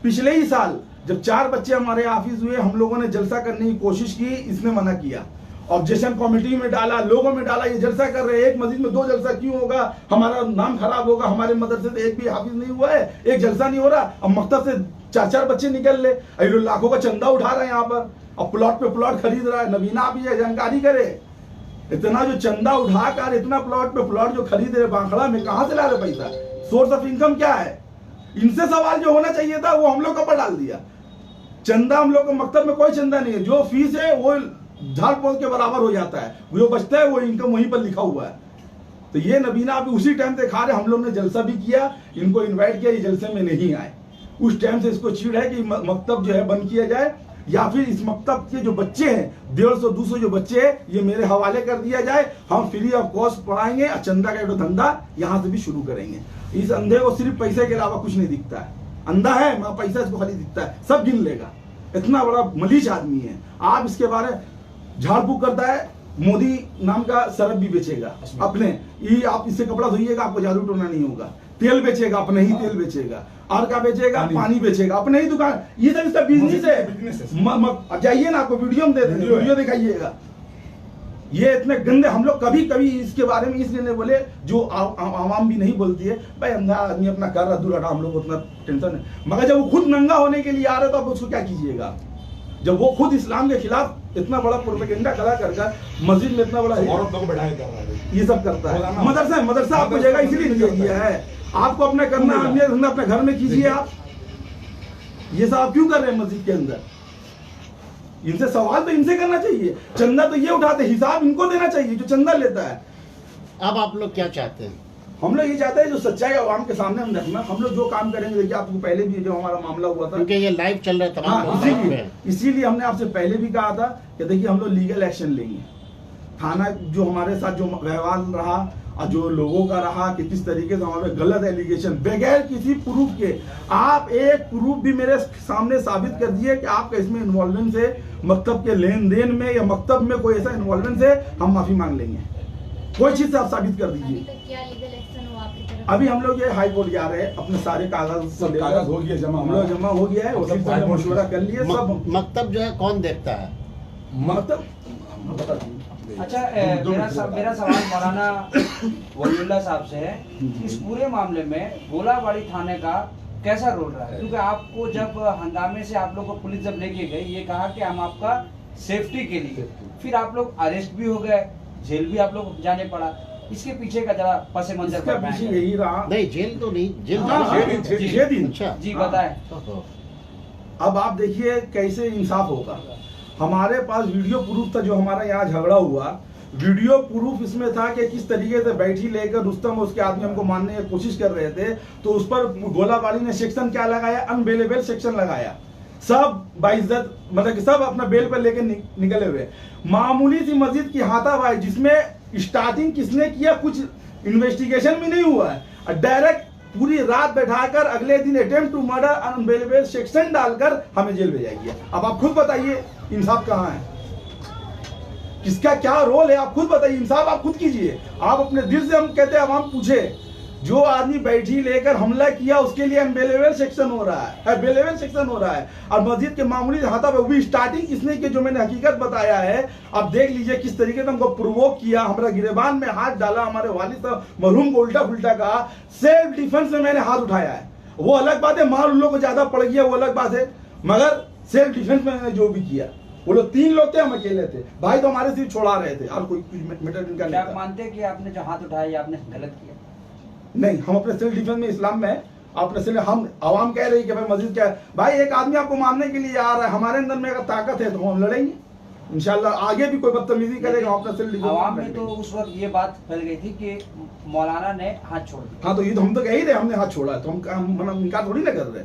पिछले ही साल जब 4 बच्चे हमारे हाफिज हुए, हम लोगों ने जलसा करने की कोशिश की, इसने मना किया। ऑब्जेक्शन कमेटी में डाला, लोगों में डाला, ये जलसा कर रहे हैं, एक मस्जिद में 2 जलसा क्यों होगा, हमारा नाम खराब होगा, हमारे मदरसे से एक भी हाफिज नहीं हुआ है, एक जलसा नहीं हो रहा। अब मकतब से 4-4 बच्चे निकल ले, अरे लाखों का चंदा उठा रहा है यहाँ पर, अब प्लॉट पे प्लॉट खरीद रहा है। नबीना भी है, जानकारी करे, इतना जो चंदा उठाकर इतना प्लॉट पे प्लॉट जो खरीद रहे बांखड़ा में, कहाँ से ला रहे पैसा? सोर्स ऑफ इनकम क्या है? इनसे सवाल जो होना चाहिए था वो हम लोग का पर डाल दिया। चंदा हम लोग को मकतब में कोई चंदा नहीं है, जो फीस है वो झाड़ पोल के बराबर हो जाता है, जो बचता है वो इनकम वहीं पर लिखा हुआ है। तो ये नबीना अभी उसी टाइम से खा रहे। हम लोग ने जलसा भी किया, इनको इनवाइट किया, ये जलसे में नहीं आए। उस टाइम से इसको चीड़ है कि मकतब जो है बंद किया जाए, या फिर इस मकतब के जो बच्चे हैं 150-200 जो बच्चे हैं, ये मेरे हवाले कर दिया जाए, हम फ्री ऑफ कॉस्ट पढ़ाएंगे, और चंदा का जो धंधा यहाँ से भी शुरू करेंगे। इस अंधे को सिर्फ पैसे के अलावा कुछ नहीं दिखता है, अंधा है मगर पैसा इसको खाली दिखता है, सब गिन लेगा। इतना बड़ा मलीज आदमी है। आप इसके बारे झाड़ फूक करता है, मोदी नाम का सरफ भी बेचेगा अपने, ये आप इससे कपड़ा धोइएगा, आपको झाड़ू टोना नहीं होगा। तेल बेचेगा, अपने ही तेल बेचेगा, और क्या बेचेगा? पानी बेचेगा, अपने ही दुकान। ये सब इसका बिजनेस है। जाइए ना, आपको वीडियो में दे देंगे, वीडियो दिखाइएगा। ये इतने गंदे, हम लोग कभी कभी इसके बारे में इसलिए नहीं बोले, जो आवाम भी नहीं बोलती है, भाई अंधा आदमी अपना कर रहा, दूर हटा, हम लोग उतना टेंशन है। मगर जब वो खुद नंगा होने के लिए आ रहे तो आप उसको क्या कीजिएगा? जब वो खुद इस्लाम के खिलाफ इतना बड़ा प्रोपेगेंडा खड़ा कर मस्जिद में इतना बड़ा औरतों को बैठाया कर रहा है, ये सब करता है। मदरसा आपको जगह इसीलिए दिया गया है, आपको अपना करना है, अपने घर में कीजिए। आप ये सब आप क्यों कर रहे हैं मस्जिद के अंदर? इनसे सवाल तो इनसे करना चाहिए। चंदा तो ये उठाते, हिसाब इनको देना चाहिए जो चंदा लेता है। अब आप लोग क्या चाहते हैं? हम लोग ये चाहते हैं जो सच्चाई आवाम के सामने हम रखना, हम लोग जो काम करेंगे। देखिए आपको पहले भी जो हमारा मामला हुआ था, क्योंकि ये लाइव चल रहा है तमाम हाँ, इसीलिए हमने आपसे पहले भी कहा था कि देखिए हम लोग लीगल एक्शन लेंगे। थाना जो हमारे साथ जो व्यवहार रहा और जो लोगों का रहा कि किस तरीके से हमारे गलत एलिगेशन बगैर किसी प्रूफ के, आप एक प्रूफ भी मेरे सामने साबित कर दिए कि आपका इसमें इन्वॉल्वमेंट है, मकतब के लेन देन में या मकतब में कोई ऐसा इन्वॉल्वमेंट है, हम माफी मांग लेंगे। कोई चीज से आप साबित कर दीजिए। क्या लीगल एक्शन हुआ आपकी तरफ? अभी हम लोग ये हाई कोर्ट जा रहे हैं, अपने सारे कागज हो गया जमा, हम लोग जमा हो गया है, वकील साहब ने मशवरा कर लिए सब। मकतब जो है कौन देखता है? मकतब बता दीजिए। अच्छा, मेरा सवाल मौलाना वलीउल्लाह साहब से है, इस पूरे मामले में गोलाबाड़ी थाने का कैसा रोल रहा है? क्योंकि आपको जब हंगामे से आप लोग को पुलिस जब लेके गई, ये कहा कि हम आपका सेफ्टी के लिए, फिर आप लोग अरेस्ट भी हो गए, जेल भी आप लोग जाने पड़ा, इसके पीछे का जरा पस मंजर इसका पीछे यही रहा। नहीं, जेल तो नहीं, जेल छह दिन। अच्छा जी बताएं। अब आप देखिए कैसे इंसाफ होगा। हमारे पास वीडियो प्रूफ था, जो हमारा यहाँ झगड़ा हुआ, वीडियो प्रूफ इसमें था कि किस तरीके से बैठी लेकर रुस्तम उसके आदमी हमको मारने की कोशिश कर रहे थे, तो उस पर गोलाबारी ने सेक्शन क्या लगाया, अनअवेलेबल सेक्शन लगाया। सब बाइज्जत, मतलब कि सब अपना बेल पर लेके निकले हुए। मामूली सी मस्जिद की हाथापाई जिसमें स्टार्टिंग किसने किया, कुछ इन्वेस्टिगेशन भी नहीं हुआ है, और डायरेक्ट पूरी रात बैठाकर अगले दिन attempt to murder unbailable section डालकर हमें जेल भेजा गया। अब आप खुद बताइए इंसाफ कहाँ है, किसका क्या रोल है, आप खुद बताइए, इंसाफ आप खुद कीजिए। आप अपने दिल से, हम कहते हैं आवाम पूछे, जो आदमी बैठी लेकर हमला किया उसके लिए अनबेलेबल सेक्शन हो रहा है, बेलेबल सेक्शन हो रहा है, और मस्जिद के मामूली हाथा पे भी स्टार्टिंग किसने की, जो मैंने हकीकत बताया है। आप देख लीजिए किस तरीके से हमको प्रोवोक किया, हमारा गिरेबान में हाथ डाला, हमारे वालिद साहब मरहूम को उल्टा फुल्टा कहा। सेल्फ डिफेंस में मैंने हाथ उठाया है, वो अलग बात है, मार उन लोगों को ज्यादा पड़ गया वो अलग बात है, मगर सेल्फ डिफेंस में मैंने जो भी किया, वो लोग 3 लोग थे, हम अकेले थे, भाई तो हमारे सिर्फ छोड़ा रहे थे, और कोई मैटर इनका नहीं क्या आप था। मानते हैं कि आपने जो हाथ उठाया ये आपने गलत किया? नहीं, हम अपने सेल्फ डिफेंस में इस्लाम में अपने सेल्फ, हम आवाम कह रही है कि भाई मस्जिद क्या है, भाई एक आदमी आपको मारने के लिए आ रहा है, हमारे अंदर में अगर ताकत है तो हम लड़ेंगे इंशाल्लाह। आगे भी कोई बदतमीजी करेगा हम अपना सेल्फ डिफेंस। आवाम में तो उस वक्त ये बात फैल गई थी कि मौलाना ने हाथ छोड़ दिया। हाँ, तो ये तो हम तो कह ही रहे हमने हाथ छोड़ा, तो हम इनकार थोड़ी ना कर रहे,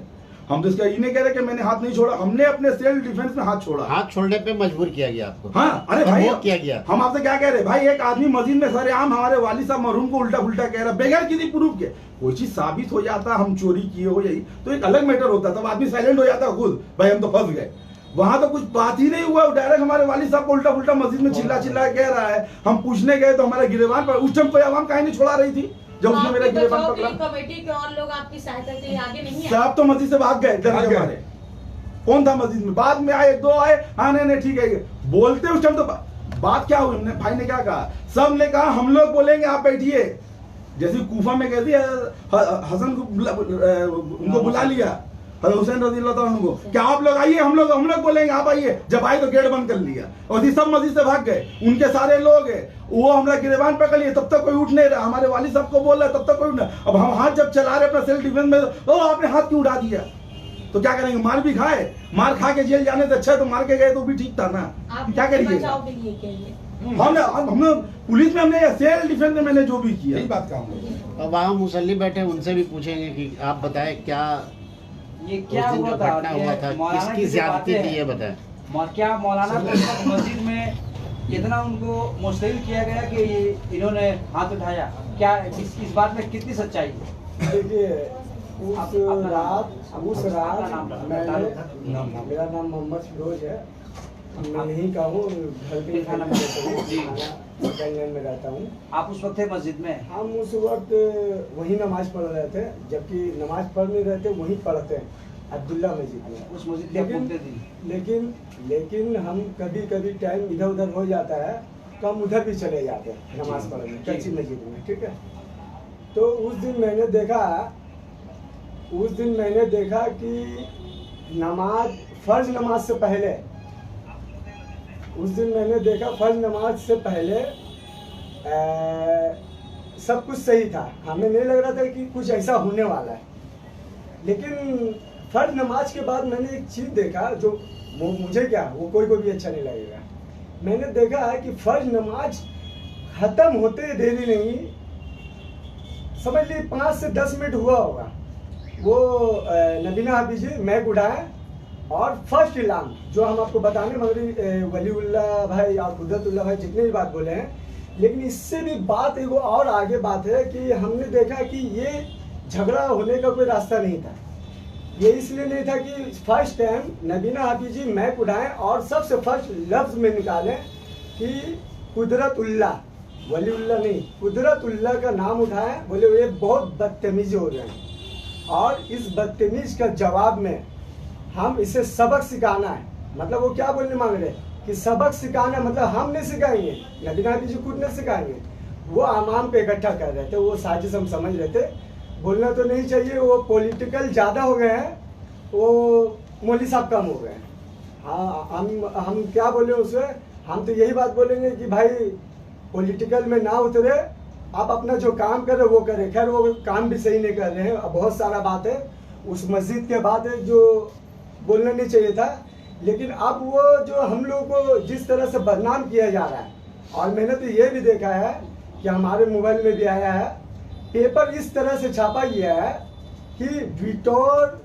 हम तो इसका ये नहीं कह रहे कि मैंने हाथ नहीं छोड़ा, हमने अपने सेल्फ डिफेंस में हाथ छोड़ा। हाथ छोड़ने पे मजबूर किया गया आपको? हाँ, अरे और भाई वो किया गया? हम आपसे क्या कह रहे हैं भाई, एक आदमी मस्जिद में सरेआम हमारे वालिद साहब मरहूम को उल्टा फुल्टा कह रहा है बगैर किसी प्रूफ के। कोई चीज साबित हो जाता हम चोरी किए हो यही तो एक अलग मैटर होता, तब आदमी साइलेंट हो जाता खुद, भाई हम तो फंस गए। वहां तो कुछ बात ही नहीं हुआ, डायरेक्ट हमारे वालिद साहब को उल्टा फुल्टा मस्जिद में चिल्ला चिल्ला कह रहा है। हम पूछने गए तो हमारे गिरेबान पर उस टाइम कोई आवाम काहे नहीं छोड़ा रही थी जब उसने मेरा गिरेबान पकड़ा। कमेटी के और लोग आपकी सहायता के लिए आगे नहीं आए? साहब तो मस्जिद से भाग गए डर के मारे। कौन था मस्जिद में? बाद में आए, 2 आए, हाँ नहीं ठीक है बोलते उस टाइम तो बात क्या हुई, भाई ने क्या कहा, सब ने कहा हम लोग बोलेंगे आप बैठिए, जैसे कूफा में कहती है हसन को उनको बुला लिया, हुसैन रजी अल्लाह ताला को, क्या आप लोग आइए, हम लोग बोलेंगे आप आइए, जब आए तो गेट बंद कर लिया और सब मस्जिद से भाग गए। उनके सारे लोग है वो हमारा गिरेबान पकड़ लिए, तब तक कोई उठ नहीं रहा, हमारे वालिद साहब को बोल रहा है तब तक कोई उठ नहीं। अब हम हाथ जब चला रहे अपना सेल्फ डिफेंस में, तो आपने हाथ क्यों उठा दिया, तो क्या करेंगे, मार भी खाए, मार खा के जेल जाने से अच्छा तो मार के गए तो भी ठीक था ना, क्या करिए। हमने पुलिस में हमने सेल्फ डिफेंस में मैंने जो भी किया, यही बात का अब वहाँ मुसल्ली बैठे उनसे भी पूछेंगे कि आप बताएं क्या ये क्या उस दिन हुआ जो था, घटना हुआ था, मौलाना किसकी की जो ज्यादती बातें थी ये बताएं। क्या मौलाना को उस वक्त मस्जिद में इतना उनको मुस्तैद किया गया कि ये इन्होंने हाथ उठाया, क्या इस बात में कितनी सच्चाई है? देखिए उस रात नाम मेरा नाम मोहम्मद फिरोज है, मैं यहीं का हूँ, घर पे खाना में रहता हूँ। आप उस वक्त थे मस्जिद में? हम उस वक्त वहीं नमाज पढ़ रहे थे, जबकि नमाज पढ़ नहीं रहे थे, वहीं पढ़ते हैं अब्दुल्ला मस्जिद में। उस मस्जिद में घूमते थे? लेकिन हम कभी कभी टाइम इधर उधर हो जाता है तो हम उधर भी चले जाते हैं नमाज पढ़ने कच्ची मस्जिद में, ठीक है। तो उस दिन मैंने देखा कि नमाज फर्ज नमाज से पहले, उस दिन मैंने देखा फर्ज नमाज से पहले सब कुछ सही था, हमें नहीं लग रहा था कि कुछ ऐसा होने वाला है। लेकिन फर्ज नमाज के बाद मैंने एक चीज़ देखा जो मुझे क्या, वो कोई को भी अच्छा नहीं लगेगा। मैंने देखा है कि फर्ज नमाज खत्म होते देरी नहीं, समझ ली 5 से 10 मिनट हुआ होगा, वो नबीना हाफिज जी मैक उठाए और फर्स्ट इलाम जो हम आपको बताने मगर वलीउल्लाह भाई और कुदरतुल्लाह भाई जितने भी बात बोले हैं, लेकिन इससे भी बात एगो और आगे बात है कि हमने देखा कि ये झगड़ा होने का कोई रास्ता नहीं था। ये इसलिए नहीं था कि फर्स्ट टाइम नबीना हाफिज जी मैक उठाएं और सबसे फर्स्ट लफ्ज में निकालें कि कुदरतुल्लाह, वलीउल्लाह नहीं, कुदरतुल्लाह का नाम उठाएं, बोले ये बहुत बदतमीजी हो रहे हैं और इस बदतमीज का जवाब में हम इसे सबक सिखाना है। मतलब वो क्या बोलने मांग रहे कि सबक सिखाना, मतलब हम नहीं सिखाएंगे, नबीना हाफिज जी खुद नहीं सिखाएंगे, वो आवाम पे इकट्ठा कर रहे थे, वो साजिश हम समझ रहे थे। बोलना तो नहीं चाहिए, वो पॉलिटिकल ज़्यादा हो गए हैं, वो मौलवी साहब कम हो गए हैं। हाँ, हम क्या बोले उसमें, हम तो यही बात बोलेंगे कि भाई पॉलिटिकल में ना उतरे, आप अपना जो काम कर रहे वो करें। खैर वो काम भी सही नहीं कर रहे हैं, अब बहुत सारा बात है उस मस्जिद के बात है जो बोलना नहीं चाहिए था। लेकिन अब वो जो हम लोग को जिस तरह से बदनाम किया जा रहा है, और मैंने तो ये भी देखा है कि हमारे मोबाइल में भी आया है, पेपर इस तरह से छापा गया है कि विक्टोर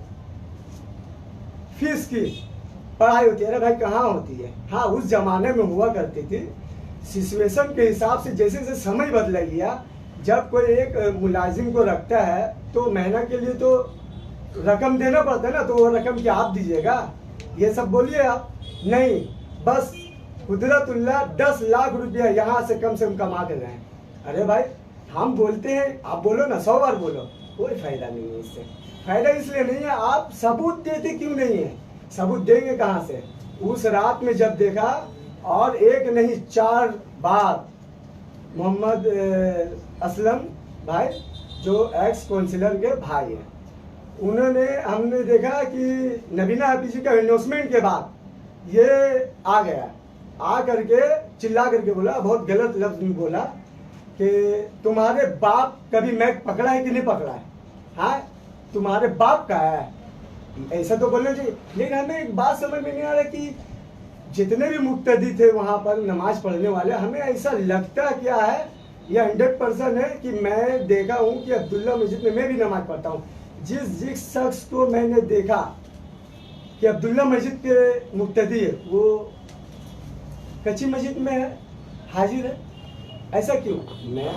फीस की पढ़ाई होती है। अरे भाई कहाँ होती है? हाँ, उस जमाने में हुआ करती थी। सिचुएशन के हिसाब से जैसे जैसे समय बदल गया, जब कोई एक मुलाजिम को रखता है तो महीना के लिए तो रकम देना पड़ता है ना, तो वो रकम क्या आप दीजिएगा? ये सब बोलिए आप नहीं, बस कुदरतुल्लाह 10 लाख रुपया यहाँ से कम कमा कर रहे हैं। अरे भाई हम बोलते हैं, आप बोलो ना, 100 बार बोलो, कोई फायदा नहीं है इससे। फायदा इसलिए नहीं है, आप सबूत देते क्यों नहीं है? सबूत देंगे कहाँ से? उस रात में जब देखा, और एक नहीं 4 बार मोहम्मद असलम भाई जो एक्स काउंसिलर के भाई हैं, उन्होंने, हमने देखा कि नबीना हाफिजी का एंडोर्समेंट के बाद ये आ गया, आ करके चिल्ला करके बोला, बहुत गलत लफ्ज में बोला कि तुम्हारे बाप कभी मैक पकड़ा है कि नहीं पकड़ा है? हाँ, तुम्हारे बाप का है, ऐसा तो बोलना चाहिए। लेकिन हमें एक बात समझ में नहीं आ रहा कि जितने भी मुक्तदी थे वहां पर नमाज पढ़ने वाले, हमें ऐसा लगता क्या है, यह 100% है कि मैं देखा हूं कि अब्दुल्ला मस्जिद में मैं भी नमाज पढ़ता हूं। जिस शख्स को मैंने देखा कि अब्दुल्ला मस्जिद के मुक्तदी है, वो कच्ची मस्जिद में है, हाजिर है। ऐसा क्यों?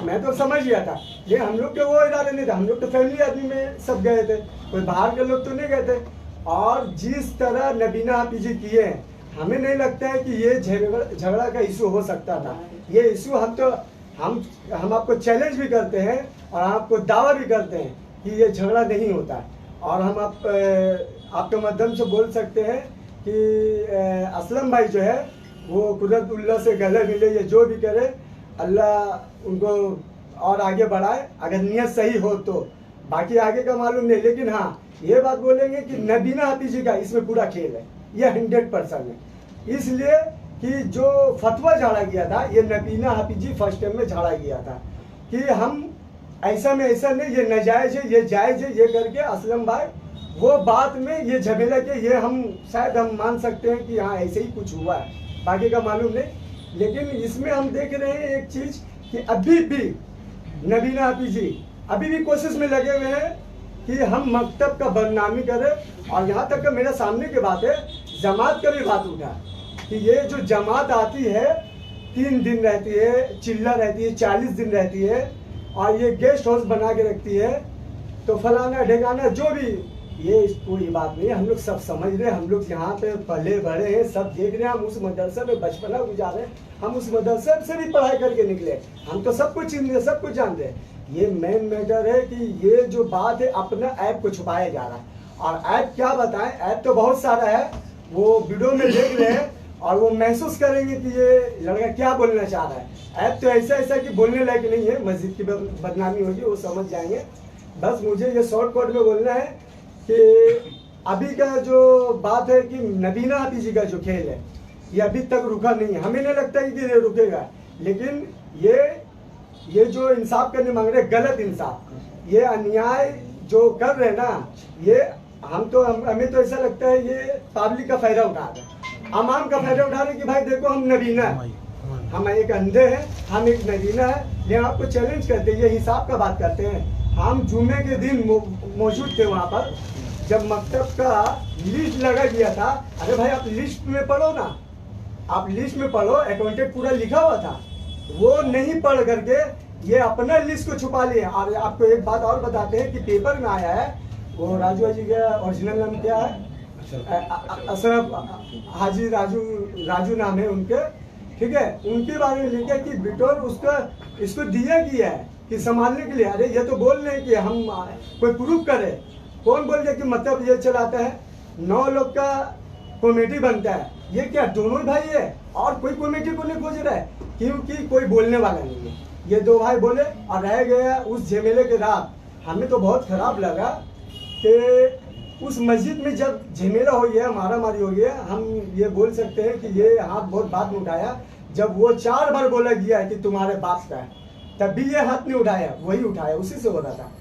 मैं तो समझ गया था, लेकिन हम लोग के वो इरादे नहीं था। हम लोग तो फैमिली आदमी में सब गए थे, कोई बाहर के लोग तो नहीं गए थे। और जिस तरह नबीना हाफिजी किए हैं, हमें नहीं लगता है कि ये झगड़ा का इशू हो सकता था। ये इशू हम आपको चैलेंज भी करते हैं और आपको दावा भी करते हैं कि ये झगड़ा नहीं होता। और हम आपके माध्यम से बोल सकते हैं कि असलम भाई जो है वो कुदरतुल्लाह से गले मिले, ये जो भी करे अल्लाह उनको और आगे बढ़ाए, अगर नियत सही हो तो। बाकी आगे का मालूम नहीं, लेकिन हाँ ये बात बोलेंगे कि नबीना हाफिजी का इसमें पूरा खेल है, ये 100% है। इसलिए कि जो फतवा झाड़ा गया था, ये नबीना हाफिजी फर्स्ट टाइम में झाड़ा गया था कि हम ऐसा में ऐसा नहीं, ये नाजायज है, ये जायज है, ये करके असलम भाई वो बात में ये झमेला के, ये हम शायद हम मान सकते हैं कि हाँ ऐसे ही कुछ हुआ है, बाकी का मालूम नहीं। लेकिन इसमें हम देख रहे हैं एक चीज कि अभी भी नबीना हाफिजी अभी भी कोशिश में लगे हुए हैं कि हम मकतब का बदनामी करें। और यहाँ तक का मेरा सामने की बात है, जमात का भी बात उठा कि ये जो जमात आती है 3 दिन रहती है, चिल्ला रहती है, 40 दिन रहती है, और ये गेस्ट हाउस बना के रखती है, तो फलाना ढेकाना जो भी, ये कोई बात नहीं है। हम लोग सब समझ रहे हैं, हम लोग यहाँ पे पले बड़े हैं, सब देख रहे हैं। हम उस मदरसे में बचपना गुजारे, हम उस मदरसे से भी पढ़ाई करके निकले, हम तो सब कुछ चिन्ह, सब कुछ जानते हैं। ये मेन मैटर है कि ये जो बात है अपना ऐप को छुपाया जा रहा है। और ऐप क्या बताएं, ऐप तो बहुत सारा है, वो वीडियो में देख रहे हैं और वो महसूस करेंगे कि ये लड़का क्या बोलना चाह रहा है। ऐप तो ऐसा कि बोलने लायक नहीं है, मस्जिद की बदनामी होगी, वो समझ जाएंगे। बस मुझे ये शॉर्ट कट में बोलना है कि अभी का जो बात है कि नबीना हाफिजी का जो खेल है ये अभी तक रुका नहीं है। हमें नहीं लगता है कि ये रुकेगा, लेकिन ये जो इंसाफ करने मांग रहे, गलत इंसाफ, ये अन्याय जो कर रहे ना, ये हमें तो ऐसा लगता है ये पब्लिक का फायदा उठा रहे, अवाम का फायदा उठा रहे कि भाई देखो हम नबीना है, हम एक अंधे हैं, हम एक नबीना है। लेकिन आपको चैलेंज करते हैं, ये हिसाब का बात करते हैं। हम जुम्मे के दिन मौजूद थे वहाँ पर, जब मकतब का लिस्ट लगा गया था। अरे भाई आप लिस्ट में पढ़ो ना, आप लिस्ट में पढ़ो, अकाउंटेंट पूरा लिखा हुआ था, वो नहीं पढ़ करके ये अपना लिस्ट को छुपा लिया। और आपको एक बात और बताते हैं कि पेपर में आया है, वो राजू जी का ओरिजिनल नाम क्या है, अशरफ हाजी राजू नाम है उनके, ठीक है, उनके बारे में लिखा कि बिटोर उसका इसको दिया गया है कि संभालने के लिए। अरे ये तो बोल रहे हैं कि हम कोई प्रूफ करे, कौन बोल दिया कि मतलब ये चलाता है, 9 लोग का कमेटी बनता है, ये क्या दोनों भाई है और कोई कमेटी को नहीं खोज रहा है, क्योंकि कोई बोलने वाला नहीं है। ये 2 भाई बोले और रह गया उस झमेले के रात। हमें तो बहुत खराब लगा कि उस मस्जिद में जब झमेला हो गया, मारा मारी हो गया, हम ये बोल सकते हैं कि ये हाथ बहुत बाद में उठाया। जब वो 4 बार बोला गया है कि तुम्हारे बाप का है, तब भी ये हाथ नहीं उठाया, वही उठाया, उसी से हो रहा था।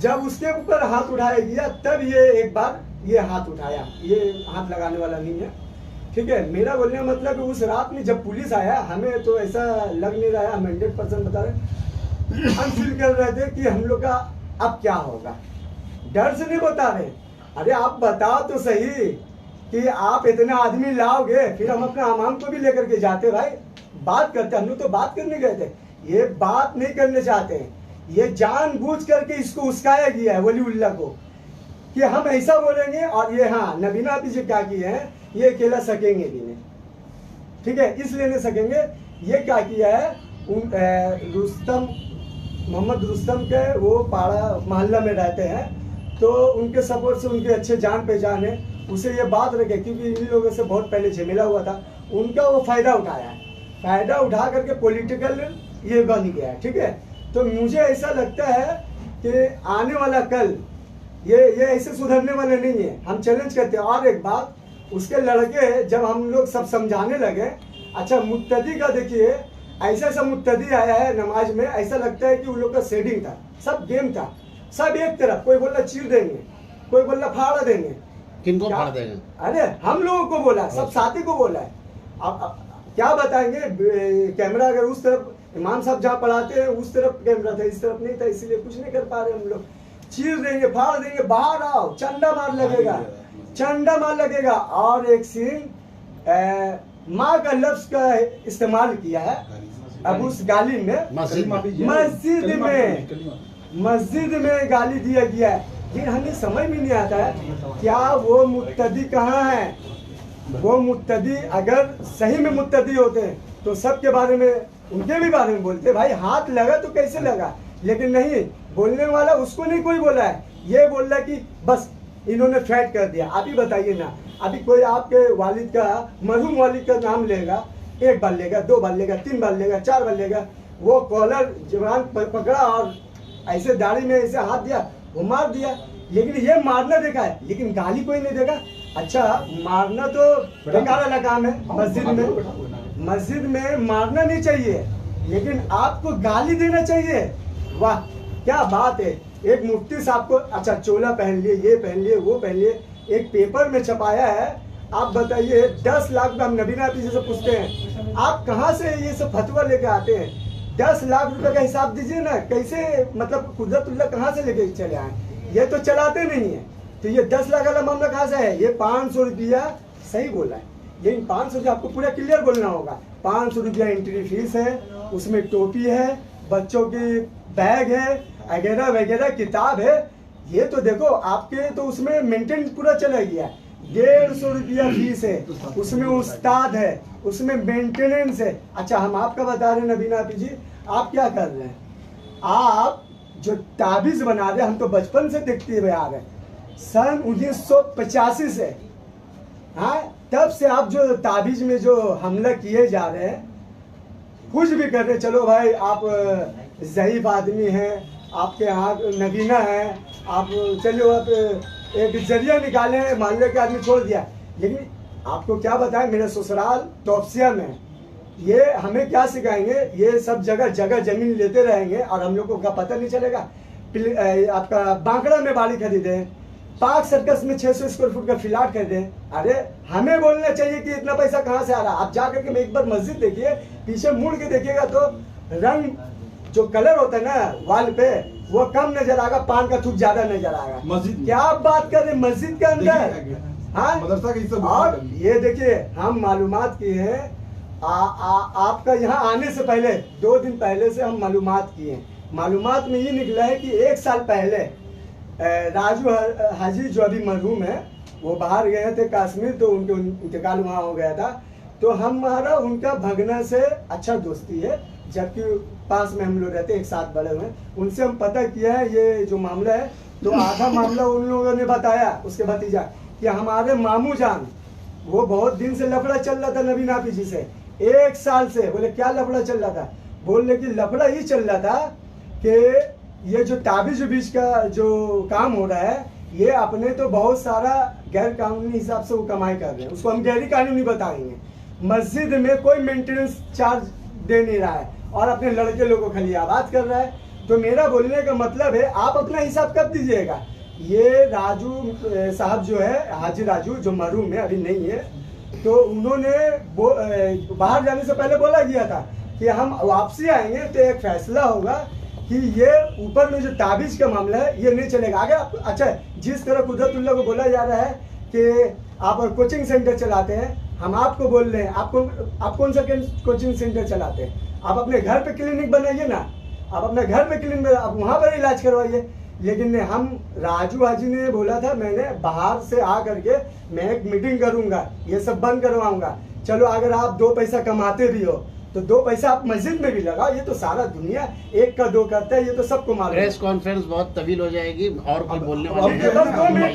जब उसके ऊपर हाथ उठाया गया तब ये एक बार ये हाथ उठाया, ये हाथ लगाने वाला नहीं है, ठीक है। मेरा बोलने का मतलब उस रात में जब पुलिस आया, हमें तो ऐसा लग नहीं रहा है, हम 100% बता रहे, हम फील कर रहे थे कि हम लोग का अब क्या होगा, डर से नहीं बता रहे। अरे आप बताओ तो सही कि आप इतना आदमी लाओगे, फिर हम अपने इमाम को भी लेकर के जाते भाई, बात करते। हम लोग तो बात करने गए थे, ये बात नहीं करने चाहते हैं। ये जानबूझ करके इसको उस्काया गया है वलीउल्लाह को कि हम ऐसा बोलेंगे। और ये हाँ नबीना आप जी क्या किए हैं, ये अकेला सकेंगे भी नहीं, ठीक है, इसलिए नहीं सकेंगे। ये क्या किया है, रुस्तम मोहम्मद रुस्तम के वो पाड़ा मोहल्ला में रहते हैं, तो उनके सपोर्ट से उनके अच्छे जान पहचान है, उसे ये बात रखे क्योंकि इन लोगों से बहुत पहले झमेला हुआ था, उनका वो फायदा उठाया है, फायदा उठा करके पॉलिटिकल ये बन गया है, ठीक है। तो मुझे ऐसा लगता है कि आने वाला कल ये ऐसे सुधरने वाले नहीं है, हम चैलेंज करते हैं। और एक बात, उसके लड़के जब हम लोग सब समझाने लगे, अच्छा मुक्तदी का देखिए, ऐसा ऐसा मुक्तदी आया है नमाज में, ऐसा लगता है कि उन लोग का सेटिंग था, सब गेम था, सब एक तरफ, कोई बोला चीर देंगे, कोई बोला फाड़ देंगे। किनको फाड़ देंगे? अरे हम लोगों को बोला, सब साथी को बोला है। अब क्या बताएंगे, कैमरा अगर उस तरफ इमाम साहब जहाँ पढ़ाते हैं उस तरफ कैमरा था, इस तरफ नहीं था, इसीलिए कुछ नहीं कर पा रहे हम लोग। चीर देंगे, फाड़ देंगे, बाहर आओ, चंडा मार लगेगा, चंडा मार लगेगा। और एक सीन माँ का लफ्ज का इस्तेमाल किया है अब उस गाली में, मस्जिद में गाली दिया गया है। लेकिन हमें समझ में नहीं आता है क्या वो मुक्तदी कहाँ है। वो मुक्तदी अगर सही में मुक्तदी होते हैं तो सबके बारे में, उनके भी बारे में बोलते भाई, हाथ लगा तो कैसे लगा, लेकिन नहीं, बोलने वाला उसको नहीं कोई बोला है, ये बोल रहा है कि बस इन्होंने फैट कर दिया। आप ही बताइए ना, अभी कोई आपके वालिद का, मरहूम वालिद का नाम लेगा, एक बार लेगा, 2 बार लेगा, 3 बार लेगा, 4 बार लेगा, वो कॉलर जवान पकड़ा और ऐसे दाढ़ी में ऐसे हाथ दिया, वो मार दिया। लेकिन ये मारना देखा है, लेकिन गाली कोई नहीं देखा। अच्छा मारना तो बेकार वाला काम है, मस्जिद में मारना नहीं चाहिए, लेकिन आपको गाली देना चाहिए। वाह क्या बात है। एक मुफ्ती साहब को अच्छा चोला पहन लिए, ये पहन लिए, वो पहन लिए, एक पेपर में छपाया है। आप बताइए 10 लाख में, हम नबीना पीछे से पूछते हैं आप कहाँ से ये सब फतवा लेके आते हैं, 10 लाख रुपए का हिसाब दीजिए ना, कैसे मतलब कुदरतुल्लाह कहाँ से लेके चले आए, ये तो चलाते नहीं है। तो ये 10 लाख वाला मामला कहाँ से है, ये 500 रुपया सही बोला है, लेकिन 500 रुपया आपको पूरा क्लियर बोलना होगा। 500 रुपया एंट्री फीस है, उसमें टोपी है, बच्चों की बैग है, वगैरह वगैरह, किताब है। ये तो देखो आपके तो उसमें मेंटेन पूरा चला गया। 150 रुपया फीस है, उसमें उस्ताद है, उसमें मेंटेनेंस है। अच्छा हम आपका बता रहे हैं नबीना आपी जी, आप क्या कर रहे हैं, आप जो ताबीज बना रहे हैं, हम तो बचपन से देखते हुए आ रहे हैं, सन 1985 से, हाँ तब से आप जो ताबीज में जो हमला किए जा रहे हैं, कुछ भी कर रहे, चलो भाई आप ज़ईफ आदमी हैं, आपके यहाँ नबीना है, आप चलो आप एक जरिया निकाले, मोहल्ले के आदमी छोड़ दिया। लेकिन आपको क्या बताएं, मेरे ससुराल तोपसिया में ये हमें क्या सिखाएंगे, ये सब जगह जगह जमीन लेते रहेंगे और हम लोग को का पता नहीं चलेगा। आपका बांकड़ा में बाड़ी खरीदे, पार्क सर्कस में 600 स्क्वायर फुट का फ्लैट खरीदे। अरे हमें बोलना चाहिए कि इतना पैसा कहाँ से आ रहा। आप जाकर के एक बार मस्जिद देखिए, पीछे मुड़ के देखिएगा तो रंग जो कलर होता है ना वाल पे, वो कम नजर आएगा, पान का थूक ज्यादा नजर आएगा। मस्जिद क्या आप बात कर रहे मस्जिद के अंदर, हाँ मदरसा की सब। और ये देखिए हम मालूमात किए हैं, आपका यहाँ आने से पहले 2 दिन पहले से हम मालूमात किए। मालूमात में ये निकला है कि 1 साल पहले राजू हाजी जो अभी मरहूम है, वो बाहर गए थे कश्मीर, तो उनके इंतकाल वहाँ हो गया था। तो हमारा उनका भगना से अच्छा दोस्ती है, जबकि पास में हम लोग रहते हैं, एक साथ बड़े हुए। उनसे हम पता किया है ये जो मामला है, तो आधा मामला उन लोगों ने बताया, उसके भतीजा, कि हमारे मामू जान वो बहुत दिन से लफड़ा चल रहा था नबीना आपी जी से, 1 साल से। बोले क्या लफड़ा चल रहा था, बोलने की लफड़ा ही चल रहा था कि ये जो ताबीज बीज का जो काम हो रहा है, ये अपने तो बहुत सारा गैर कानूनी हिसाब से वो कमाई कर रहे हैं, उसको हम गैर कानूनी बताएंगे। मस्जिद में कोई मेंटेनेंस चार्ज दे नहीं रहा है और अपने लड़के लोगों को खाली आबाद कर रहा है। तो मेरा बोलने का मतलब है, आप अपना हिसाब कब दीजिएगा। ये राजू साहब जो है, हाजी राजू जो मरहूम है, अभी नहीं है, तो उन्होंने बाहर जाने से पहले बोला गया था कि हम वापसी आएंगे तो एक फैसला होगा कि ये ऊपर में जो ताबीज का मामला है ये नहीं चलेगा। अगर अच्छा जिस तरह कुदरतुल्लाह को बोला जा रहा है कि आप कोचिंग सेंटर चलाते हैं, हम आपको बोल रहे हैं, आप कौन सा कोचिंग सेंटर चलाते हैं? आप अपने घर पे क्लिनिक बनाइए ना, आप अपने घर पे क्लिनिक आप वहाँ पर इलाज करवाइए। लेकिन हम राजू हाजी ने बोला था मैंने बाहर से आ करके मैं एक मीटिंग करूंगा, ये सब बंद करवाऊंगा। चलो अगर आप 2 पैसा कमाते भी हो तो 2 पैसा आप मस्जिद में भी लगाओ, ये तो सारा दुनिया 1 का 2 करता है, ये तो सबको मालूम है। प्रेस कॉन्फ्रेंस बहुत तवील हो जाएगी और कोई बोलने अब वाले बस 2 मिनट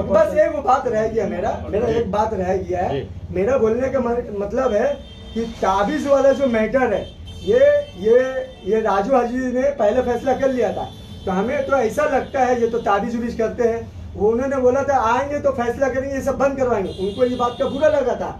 बस एक बात रह गया, मेरा एक बात रह गया है। मेरा बोलने का मतलब है कि ताबीज वाला जो मैटर है ये राजू हाजी ने पहले फैसला कर लिया था, तो हमें तो ऐसा लगता है ये तो ताबीज उबीज करते हैं। वो उन्होंने बोला था आएंगे तो फैसला करेंगे, ये सब बंद करवाएंगे। उनको ये बात का बुरा लगा था,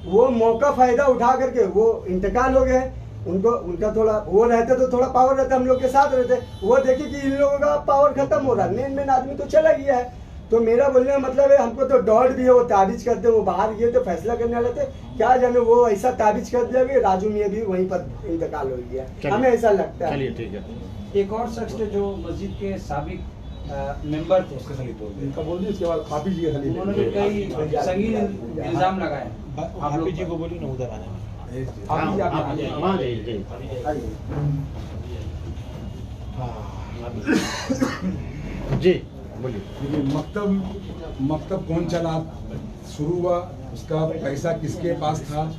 वो मौका फायदा उठा करके वो इंतकाल हो गए। उनका थोड़ा वो रहते तो थोड़ा पावर रहता, हम लोग के साथ रहते। वो देखिए कि इन लोगों का पावर खत्म हो रहा है, मेन आदमी तो चला गया है। तो मेरा बोलने का मतलब है हमको तो डॉट भी है, वो ताबीज करते, वो बाहर गए तो फैसला करने वाले थे, क्या जाने वो ऐसा ताबीज कर दिया कि राजू मियाँ भी वहीं पर इंतकाल हो गया, हमें ऐसा लगता है। चलिए ठीक है। एक और शख्स थे जो मस्जिद के साबिक मेंबर थे, उसका खलीफ बोल इनका बोल दी, उसके बाद हाफिज जी का खलीफ उन्होंने भी कई संगीन इल्जाम लगाए। हाफिज जी को बोलिए ना उधर आने। हाफिज जी आप हाँ, आइए। वहाँ जाइए। जी बोलिए। देखिए मकतब कौन चला, शुरू हुआ, उसका पैसा किसके पास था,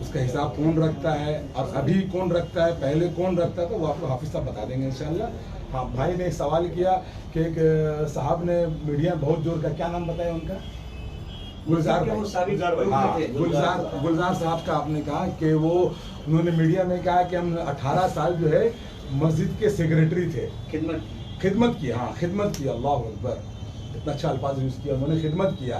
उसका हिसाब कौन रखता है और अभी कौन रखता है, पहले कौन रखता था, वो आपको हाफिज साहब बता देंगे इंशाल्लाह। हाँ, भाई ने एक सवाल किया कि एक साहब ने मीडिया में बहुत जोर का, क्या नाम बताया उनका? गुलजार भाई। हाँ, गुलजार साहब का आपने कहा कि वो उन्होंने मीडिया में कहा कि हम 18 साल जो है मस्जिद के सेक्रेटरी थे, खिदमत की। हाँ, खिदमत की, अल्लाह अकबर, इतना अच्छा अल्फाज यूज़ किया उन्होंने, खिदमत किया।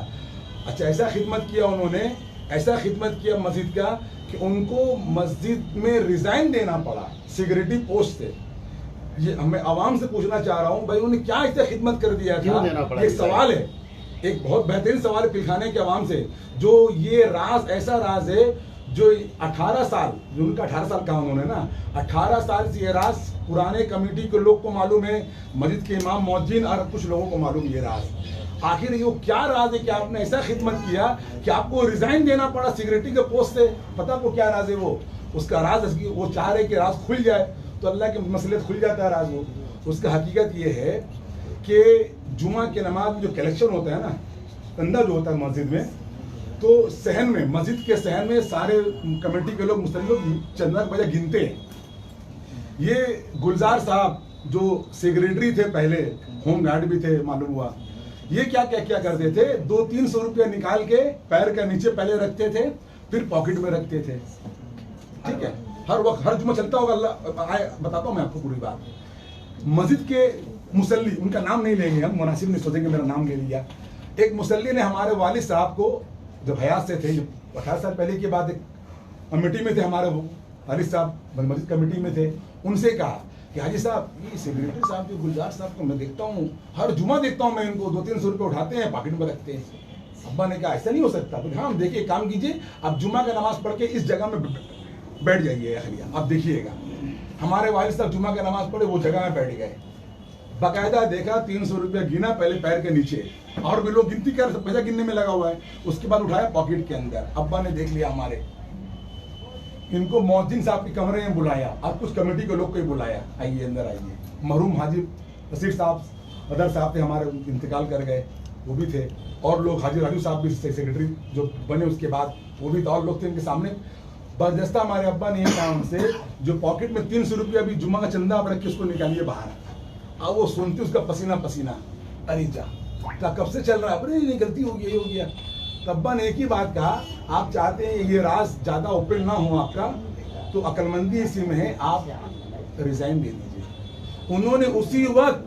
अच्छा, ऐसा खिदमत किया उन्होंने, ऐसा खिदमत किया मस्जिद का कि उनको मस्जिद में रिजाइन देना पड़ा सेक्रेटरी पोस्ट से। ये हमें आवाम से पूछना चाह रहा हूँ भाई, उन्हें क्या ऐसा खिदमत कर दिया था? एक सवाल है, एक बहुत बेहतरीन सवाल है पिलखाने के आवाम से, जो ये राज ऐसा राज है जो 18 साल, जो उनका 18 साल कहा उन्होंने ना, 18 साल से ये राज पुराने कमेटी के लोग को मालूम है, मस्जिद के इमाम मौजिन और कुछ लोगों को मालूम ये राज। आखिर ये क्या राज है कि आपने ऐसा खिदमत किया कि आपको रिजाइन देना पड़ा सेक्रेटरी के पोस्ट से? पता को क्या राज है वो? उसका राज, वो चाह रहे कि राज खुल जाए तो अल्लाह के मसले खुल जाता है राज। वो उसका हकीकत ये है कि जुमा की नमाज में जो कलेक्शन होता है ना, चंदा जो होता है मस्जिद में, तो सहन में, मस्जिद के सहन में सारे कमेटी के लोग, मुस्लिम लोग चंदा की वजह गिनते हैं। ये गुलजार साहब जो सेक्रेटरी थे, पहले होम गार्ड भी थे मालूम हुआ, ये क्या करते थे, 200-300 रुपया निकाल के पैर के नीचे पहले रखते थे, फिर पॉकेट में रखते थे। ठीक है, हर वक्त हर जुमा चलता होगा, अल्लाह बताता हूँ मैं आपको पूरी बात। मस्जिद के मुसल्ली, उनका नाम नहीं लेंगे हम, मुनासिब नहीं सोचेंगे मेरा नाम ले लिया। एक मुसल्ली ने हमारे वालिद साहब को, जब हयात से थे, 18 साल पहले की बात, एक कमेटी में थे हमारे वालिद साहब, मस्जिद कमेटी में थे, उनसे कहा कि हाजी साहब, ये सेक्रेटरी साहब जो गुलजार साहब को मैं देखता हूँ, हर जुमा देखता हूँ मैं इनको 200-300 रुपये उठाते हैं, पॉकेट में रखते हैं। अब्बा ने कहा ऐसा नहीं हो सकता। फिर हाँ, देखिए काम कीजिए, आप जुमा का नमाज पढ़ के इस जगह में बैठ जाइए, आप देखिएगा। हमारे वालिद साहब जुमा का नमाज पढ़े, वो जगह में बैठ गए, बाकायदा देखा 300 रुपया गिना पहले पैर के नीचे, और भी लोग गिनती कर, पैसा गिनने में लगा हुआ है। उसके बाद उठाया पॉकेट के अंदर। अब्बा ने देख लिया हमारे, इनको मौजिन साहब के कमरे में बुलाया, अब कुछ कमेटी के लोग को ही बुलाया, आइए अंदर आइए। मरहूम हाजी नसीर साहब, अदर साहब थे हमारे, इंतकाल कर गए, वो भी थे, और लोग हाजी राजू साहब भी सेक्रेटरी जो बने उसके बाद, वो भी और लोग थे इनके सामने। बर्जस्ता हमारे अब्बा ने ये कहा उनसे, जो पॉकेट में 300 रुपया भी जुम्मा का चंदा आप रख के उसको निकालिए बाहर। अब वो सुनते उसका पसीना पसीना, अरे जा कब से चल रहा है, अरे ये गलती हो गई, ये हो गया। तब्बा ने एक ही बात कहा, आप चाहते हैं ये राज ज़्यादा ओपन ना हो आपका, तो अक्लमंदी इसी में है, आप रिजाइन दे दीजिए। उन्होंने उसी वक्त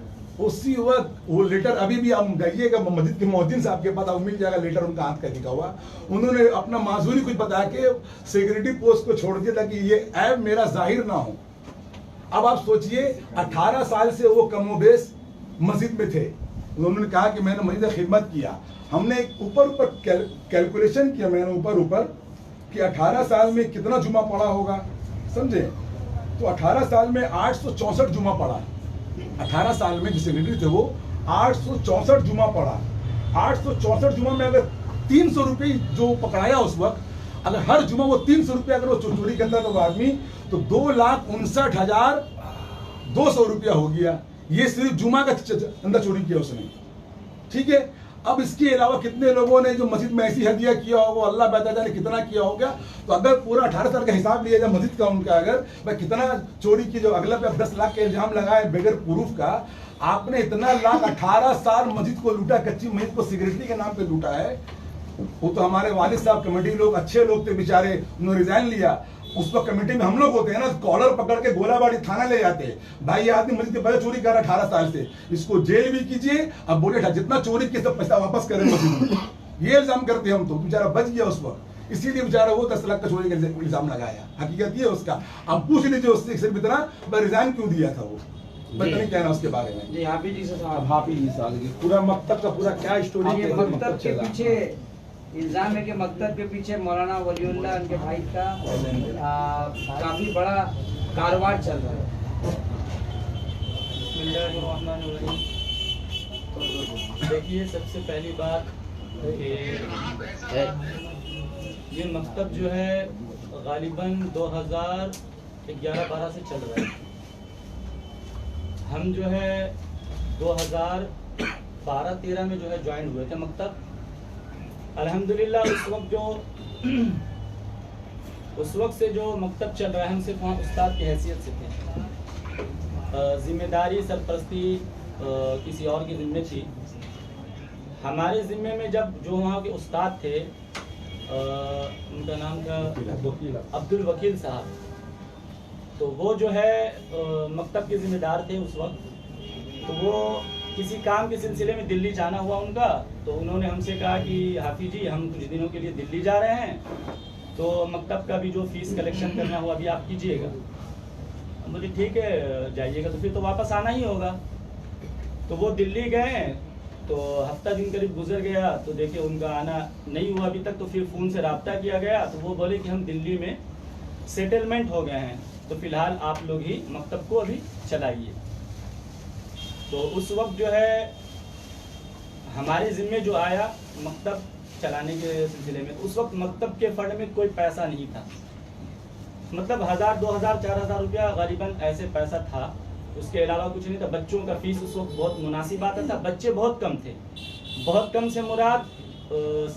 वो लेटर, अभी भी आप जाइएगा मस्जिद के मौजिन साहब के पास, आप मिल जाएगा लेटर, उनका हाथ का लिखा हुआ। उन्होंने अपना माजूरी कुछ बता के सेक्रेटरी पोस्ट को छोड़ दिया ताकि ये ऐब मेरा जाहिर ना हो। अब आप सोचिए, 18 साल से वो कमोबेश मस्जिद में थे। उन्होंने कहा कि मैंने मस्जिद खिदमत किया। हमने ऊपर कैलकुलेशन किया, मैंने ऊपर कि 18 साल में कितना जुमा पड़ा होगा, समझे? तो 18 साल में 864 जुमा पड़ा। 18 साल में जो सेक्रेटरी थे वो 864 जुमा पड़ा। 864 जुमा में अगर 300 रुपये जो पकड़ाया उस वक्त, अगर हर जुमा वो 300 रुपये अगर वो चोरी करता था वो आदमी, तो 2,59,200 रुपया हो गया। ये सिर्फ जुमा का अंदर चोरी किया उसने, ठीक है। अब इसके अलावा कितने लोगों ने जो मस्जिद में ऐसी हदिया किया होगा, अल्लाह बेहतर जाने कितना किया होगा। तो अगर पूरा 18 साल का हिसाब लिया जाए मस्जिद का उनका, अगर भाई कितना चोरी की, जो अगला पे 10 लाख का इल्जाम लगाए बगैर प्रूफ का, आपने इतना लाख 18 साल मस्जिद को लूटा, कच्ची मस्जिद को सिक्योरिटी के नाम पे लूटा है। वो तो हमारे वालिद साहब कमेटी लोग अच्छे लोग थे बेचारे, उन्होंने रिजाइन लिया। उस वक्त कमेटी में हम लोग होते हैं ना, कॉलर पकड़ के गोलाबाड़ी थाना ले जाते हैं, भाई ये आदमी मस्जिद के पैसे चोरी कर रहा है 18 साल से, इसको जेल भी कीजिए, अब बोले जितना चोरी किया सब पैसा वापस करें मस्जिद में। ये इल्जाम करते हैं हम तो। बेचारा बच गया उस वक्त, इसीलिए बेचारा वो 10 लाख का चोरी का इल्जाम लगाया। हकीकत ये है उसका। अब पूछ लीजिए उससे सिर्फ इतना रिजाइन क्यों दिया था वो, पता नहीं क्या ना उसके बारे में। जी हाफिज जी से अब हाफिज जी से आगे पूरा मकतब का पूरा क्या स्टोरी ये है, मकतब के पीछे इल्जाम है कि मकतब के पीछे मौलाना वलीउल्लाह उनके भाई का काफी बड़ा कारोबार चल रहा है। देखिए, सबसे पहली बात कि ये मकतब जो है गालिबन 2011-12 से चल रहा है। हम जो है 2012-13 में जो है ज्वाइन हुए थे मकतब। अल्हम्दुलिल्लाह उस वक्त से जो मकतब चल रहा है, हम सिर्फ वहाँ उस्ताद की हैसियत से थे। जिम्मेदारी सरपरस्ती किसी और की जिम्मे थी। हमारे ज़िम्मे में जब जो वहाँ के उस्ताद थे, उनका नाम था अब्दुल वकील साहब, तो वो जो है मकतब के ज़िम्मेदार थे उस वक्त। तो वो किसी काम के सिलसिले में दिल्ली जाना हुआ उनका, तो उन्होंने हमसे कहा कि हाफिज जी हम कुछ दिनों के लिए दिल्ली जा रहे हैं, तो मकतब का भी जो फीस कलेक्शन करना हुआ अभी आप कीजिएगा। मुझे ठीक है जाइएगा, तो फिर तो वापस आना ही होगा। तो वो दिल्ली गए, तो हफ्ता दिन करीब गुजर गया, तो देखिए उनका आना नहीं हुआ अभी तक। तो फिर फ़ोन से रब्ता किया गया, तो वो बोले कि हम दिल्ली में सेटलमेंट हो गए हैं, तो फिलहाल आप लोग ही मकतब को अभी चलाइए। तो उस वक्त जो है हमारे ज़िम्मे जो आया मकतब चलाने के सिलसिले में, उस वक्त मकतब के फंड में कोई पैसा नहीं था। मतलब 1000, 2000, 4000 रुपया गालिबन ऐसे पैसा था, उसके अलावा कुछ नहीं था। बच्चों का फीस उस वक्त बहुत मुनासिब आता था, बच्चे बहुत कम थे। बहुत कम से मुराद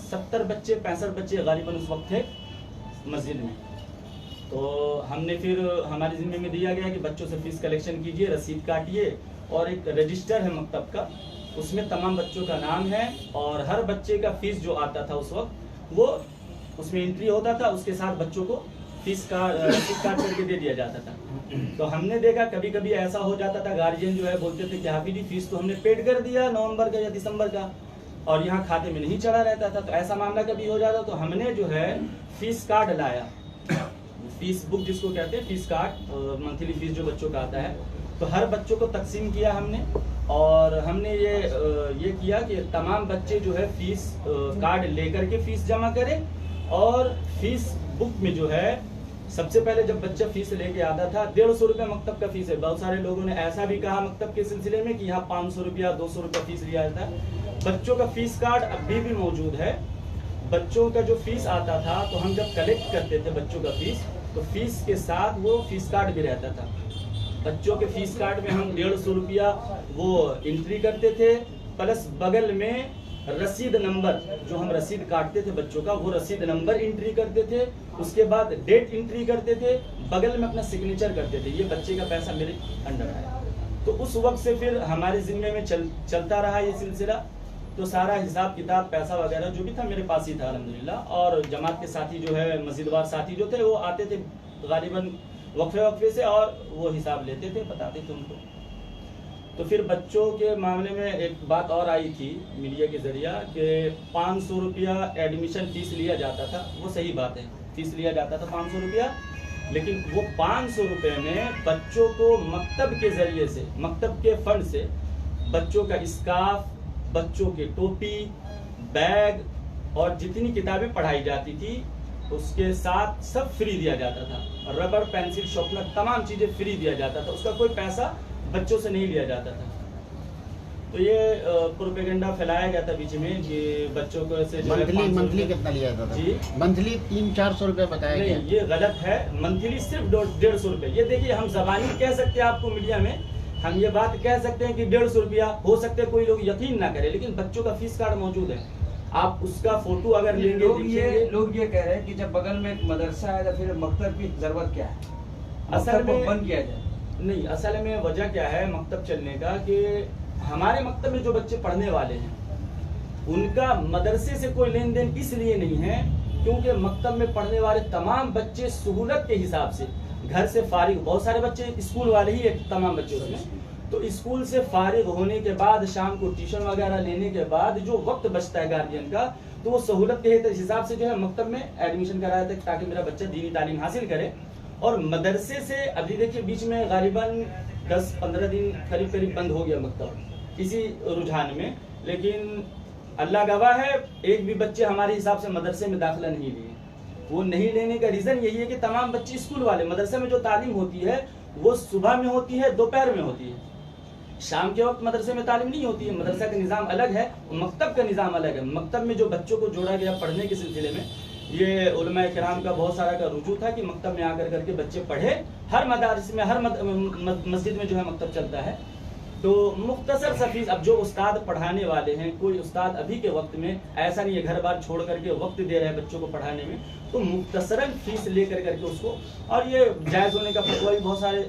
70 बच्चे 65 बच्चे गालिबन उस वक्त थे मस्जिद में। तो हमने फिर हमारे ज़िम्मे में दिया गया कि बच्चों से फ़ीस कलेक्शन कीजिए, रसीद काटिए, और एक रजिस्टर है मकतब का, उसमें तमाम बच्चों का नाम है, और हर बच्चे का फ़ीस जो आता था उस वक्त वो उसमें एंट्री होता था, उसके साथ बच्चों को फीस का रसीद काट करके दे दिया जाता था। तो हमने देखा कभी कभी ऐसा हो जाता था, गार्जियन जो है बोलते थे कि हाफिज जी फीस तो हमने पेड कर दिया नवंबर का या दिसंबर का, और यहाँ खाते में नहीं चढ़ा रहता था। तो ऐसा मामला कभी हो जाता, तो हमने जो है फीस कार्ड लाया, फीस बुक जिसको कहते हैं, फीस कार्ड, मंथली फीस जो बच्चों का आता है, तो हर बच्चों को तकसीम किया हमने। और हमने ये किया कि तमाम बच्चे जो है फीस कार्ड लेकर के फीस जमा करें, और फीस बुक में जो है सबसे पहले जब बच्चा फीस लेके आता था 150 रुपया मकतब का फीस है। बहुत सारे लोगों ने ऐसा भी कहा मकतब के सिलसिले में कि यहाँ 500 रुपया 200 रुपया फीस लिया जाता है। बच्चों का फीस कार्ड अभी भी मौजूद है। बच्चों का जो फीस आता था, तो हम जब कलेक्ट करते थे बच्चों का फीस, तो फीस के साथ वो फीस कार्ड भी रहता था। बच्चों के फीस कार्ड में हम 150 रुपया वो एंट्री करते थे, प्लस बगल में रसीद नंबर, जो हम रसीद काटते थे बच्चों का, वो रसीद नंबर एंट्री करते थे। उसके बाद डेट एंट्री करते थे, बगल में अपना सिग्नेचर करते थे, ये बच्चे का पैसा मेरे अंडर है। तो उस वक्त से फिर हमारे जिम्मे में चलता रहा ये सिलसिला। तो सारा हिसाब किताब पैसा वगैरह जो भी था मेरे पास ही था अल्हम्दुलिल्लाह। और जमात के साथी जो है, मस्जिदवार साथी जो थे, वो आते थे गालिबन वक्फे से, और वो हिसाब लेते थे, बताते थे उनको। तो फिर बच्चों के मामले में एक बात और आई थी मीडिया के जरिया कि 500 रुपया एडमिशन फीस लिया जाता था। वो सही बात है, फीस लिया जाता था 500 रुपया, लेकिन वो 500 रुपये में बच्चों को मकतब के जरिए से, मकतब के फंड से बच्चों का स्कार्फ, बच्चों के टोपी, बैग और जितनी किताबें पढ़ाई जाती थी उसके साथ सब फ्री दिया जाता था। रबर, पेंसिल, शार्पनर, तमाम चीज़ें फ्री दिया जाता था। उसका कोई पैसा बच्चों से नहीं लिया जाता था। तो ये प्रोपेगेंडा फैलाया गया था बीच में कि बच्चों को ऐसे जो है 500 मंथली रुपए- कितना लिया जाता जी था? मंथली 300-400 रुपए बताया नहीं, गया। ये गलत है। मंथली सिर्फ 150 रुपए। ये देखिए, हम जबानी कह सकते हैं आपको मीडिया में, हम ये बात कह सकते हैं कि 150 रुपया, हो सकते हैं कोई लोग यकीन ना करे, लेकिन बच्चों का फीस कार्ड मौजूद है। आप उसका फोटो अगर लेंगे, लोग ये कह रहे हैं कि जब बगल में एक मदरसा है तो फिर मकतब की जरूरत क्या है, असल मकतब को में बंद किया जाए। नहीं, असल में वजह क्या है मकतब चलने का कि हमारे मकतब में जो बच्चे पढ़ने वाले हैं उनका मदरसे से कोई लेन देन इसलिए नहीं है क्योंकि मकतब में पढ़ने वाले तमाम बच्चे सहूलत के हिसाब से घर से फारिग, बहुत सारे बच्चे स्कूल वाले ही है, तमाम बच्चे उसमें, तो स्कूल से फारिग होने के बाद शाम को ट्यूशन वगैरह लेने के बाद जो वक्त बचता है गार्जियन का, तो वो सहूलत के हिसाब से जो है मकतब में एडमिशन कराया था ताकि मेरा बच्चा दीनी तालीम हासिल करे। और मदरसे से अभी देखिए बीच में गालिबन 10-15 दिन करीब करीब बंद हो गया मकतब किसी रुझान में, लेकिन अल्लाह गवाह है एक भी बच्चे हमारे हिसाब से मदरसे में दाखिला नहीं लिए। वो नहीं लेने का रीजन यही है कि तमाम बच्चे स्कूल वाले, मदरसे में जो तालीम होती है वो सुबह में होती है, दोपहर में होती है, शाम के वक्त मदरसे में तालीम नहीं होती है। मदरसा का निज़ाम अलग है, मकतब का निज़ाम अलग है। मकतब में जो बच्चों को जोड़ा गया पढ़ने के सिलसिले में, ये उलमाए किराम का बहुत सारा का रुजू था कि मकतब में आकर करके बच्चे पढ़े। हर मदारिस में, हर मस्जिद में जो है मकतब चलता है। तो मुख्तसर सा फीस, अब जो उस्ताद पढ़ाने वाले हैं, कोई उस्ताद अभी के वक्त में ऐसा नहीं है घर बार छोड़ करके वक्त दे रहे हैं बच्चों को पढ़ाने में, तो मुख्तसरन फीस लेकर करके उसको, और ये जायज़ होने का फतवा भी बहुत सारे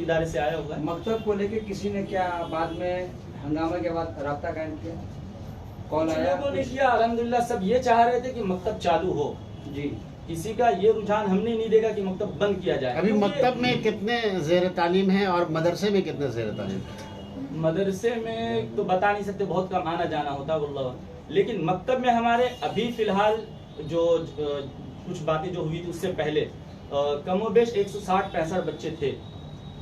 इदारे से आया हुआ है। मकतब को लेके किसी ने क्या बाद में हंगामा के बाद राब्ता कायम किया, कॉल कुछ आया? लोगों ने किया, अल्हम्दुलिल्लाह सब ये चाह रहे थे कि मकतब चालू हो जी, किसी का ये रुझान हमने नहीं देखा कि मकतब बंद किया जाए। अभी क्योंकि मकतब में कितने ज़ेर तालीम है और मदरसे में कितने ज़ेर तालीम है? मदरसे में तो बता नहीं सकते, बहुत कम आना जाना होता है, लेकिन मकतब में हमारे अभी फिलहाल जो कुछ बातें जो हुई थी उससे पहले कमोबेश 160-65 बच्चे थे,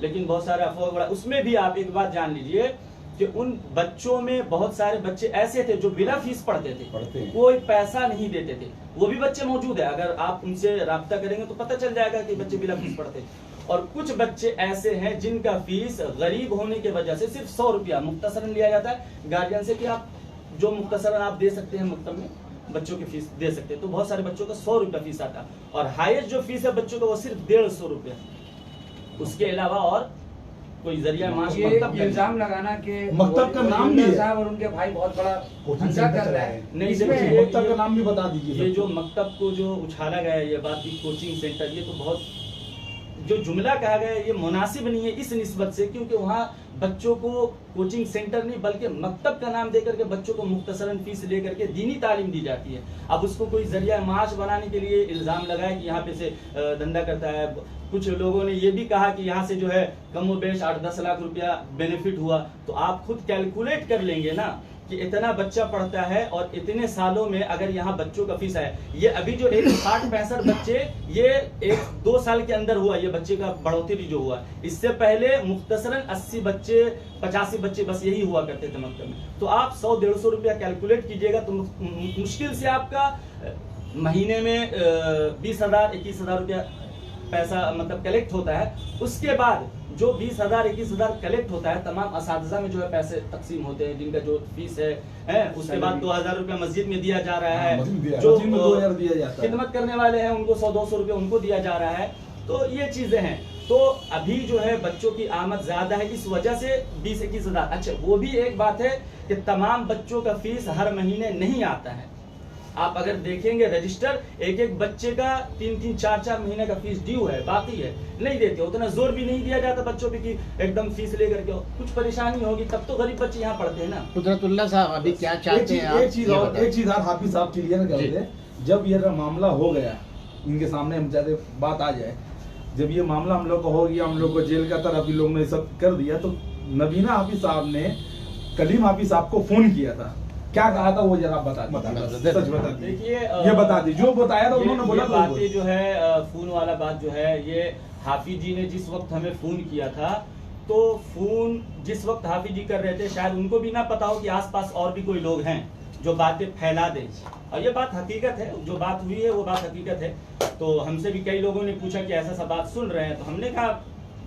लेकिन बहुत सारे अफवाह बड़ा, उसमें भी आप एक बात जान लीजिए कि उन बच्चों में बहुत सारे बच्चे ऐसे थे जो बिना फीस पढ़ते थे, कोई पैसा नहीं देते थे, वो भी बच्चे मौजूद है। अगर आप उनसे राब्ता करेंगे तो पता चल जाएगा कि बच्चे बिना फीस पढ़ते। और कुछ बच्चे ऐसे हैं जिनका फीस गरीब होने की वजह से सिर्फ 100 रुपया मुख्तसरन लिया जाता है गार्जियन से कि आप जो मुख्तसरन आप दे सकते हैं मकतब में बच्चों की फीस दे सकते हैं। तो बहुत सारे बच्चों का 100 रुपया फीस आता है, और हाईएस्ट जो फीस है बच्चों का वो सिर्फ 150 रुपया, उसके अलावा और कोई जरिया माश ये मकतब का इल्जाम लगाना कि मकतब का नाम भी है। साहब और उनके भाई बहुत बड़ा कोचिंग धंधा सेंटर कर रहे चला हैं। है। नहीं, इसमें देखिए, मकतब का नाम भी बता दीजिए। ये जो मकतब को जो उछाला गया है ये बात की कोचिंग सेंटर, ये तो बहुत जो जुमला कहा गया है ये मुनासिब नहीं है इस निस्बत से, क्योंकि वहाँ बच्चों को कोचिंग सेंटर नहीं बल्कि मकतब का नाम देकर के बच्चों को मुख्तसरन फीस लेकर के दीनी तालीम दी जाती है। अब उसको कोई जरिया माश बनाने के लिए इल्ज़ाम लगाए कि यहाँ पे से धंधा करता है। कुछ लोगों ने ये भी कहा कि यहाँ से जो है कमोबेश 8-10 लाख रुपया बेनिफिट हुआ, तो आप खुद कैलकुलेट कर लेंगे ना कि इतना बच्चा पढ़ता है और इतने सालों में अगर यहाँ बच्चों का फीस है, ये अभी जो 160-65 बच्चे ये 1-2 साल के अंदर हुआ, ये बच्चे का बढ़ोतरी जो हुआ, इससे पहले मुख्तसरन 80 बच्चे 85 बच्चे बस यही हुआ करते थे मकतब में। तो आप 100-150 रुपया कैलकुलेट कीजिएगा तो मुश्किल से आपका महीने में 20,000-21,000 रुपया पैसा मतलब कलेक्ट होता है। उसके बाद जो 20,000-21,000 कलेक्ट होता है तमाम असातिज़ा में जो है पैसे तकसीम होते हैं जिनका जो फीस है उसके बाद 2,000 रुपया मस्जिद में दिया जा रहा है, जो 2,000 दिया जाता है, खिदमत करने वाले हैं उनको 100-200 रुपया उनको दिया जा रहा है। तो ये चीजें हैं। तो अभी जो है बच्चों की आमद ज्यादा है, इस वजह से 20-21,000। अच्छा, वो भी एक बात है कि तमाम बच्चों का फीस हर महीने नहीं आता है। आप अगर देखेंगे रजिस्टर, एक एक बच्चे का 3-3, 4-4 महीने का फीस ड्यू है, बाकी है नहीं देते। उतना जोर भी नहीं दिया जाता बच्चों पे कि एकदम फीस लेकर के कुछ परेशानी होगी तब तो गरीब बच्चे यहाँ पढ़ते हैं ना। कुदरतुल्लाह साहब अभी क्या चाहते हैं आप? एक चीज और हाफिज साहब क्लियर कर दे, जब ये मामला हो गया इनके सामने हम चाहते बात आ जाए, जब ये मामला हम लोग को हो गया, हम लोग को जेल का तरफ भी लोग ने सब कर दिया, तो नबीना हाफिज साहब ने कलीम हाफिज साहब को फोन किया था, क्या कहा था वो जरा बता दीजिए, सच बता दीजिए। देखिए ये बता दीजिए जो बताया था उन्होंने बोला था। बातें जो है फोन वाला बात जो है, ये हाफिज जी ने जिस वक्त हमें फोन किया था, तो फोन जिस वक्त हाफिज जी कर रहे थे शायद उनको भी ना पता हो कि आसपास और भी कोई लोग हैं जो बातें फैला दें। और ये बात हकीकत है, जो बात हुई है वो बात हकीकत है। तो हमसे भी कई लोगों ने पूछा कि ऐसा सब बात सुन रहे हैं, तो हमने कहा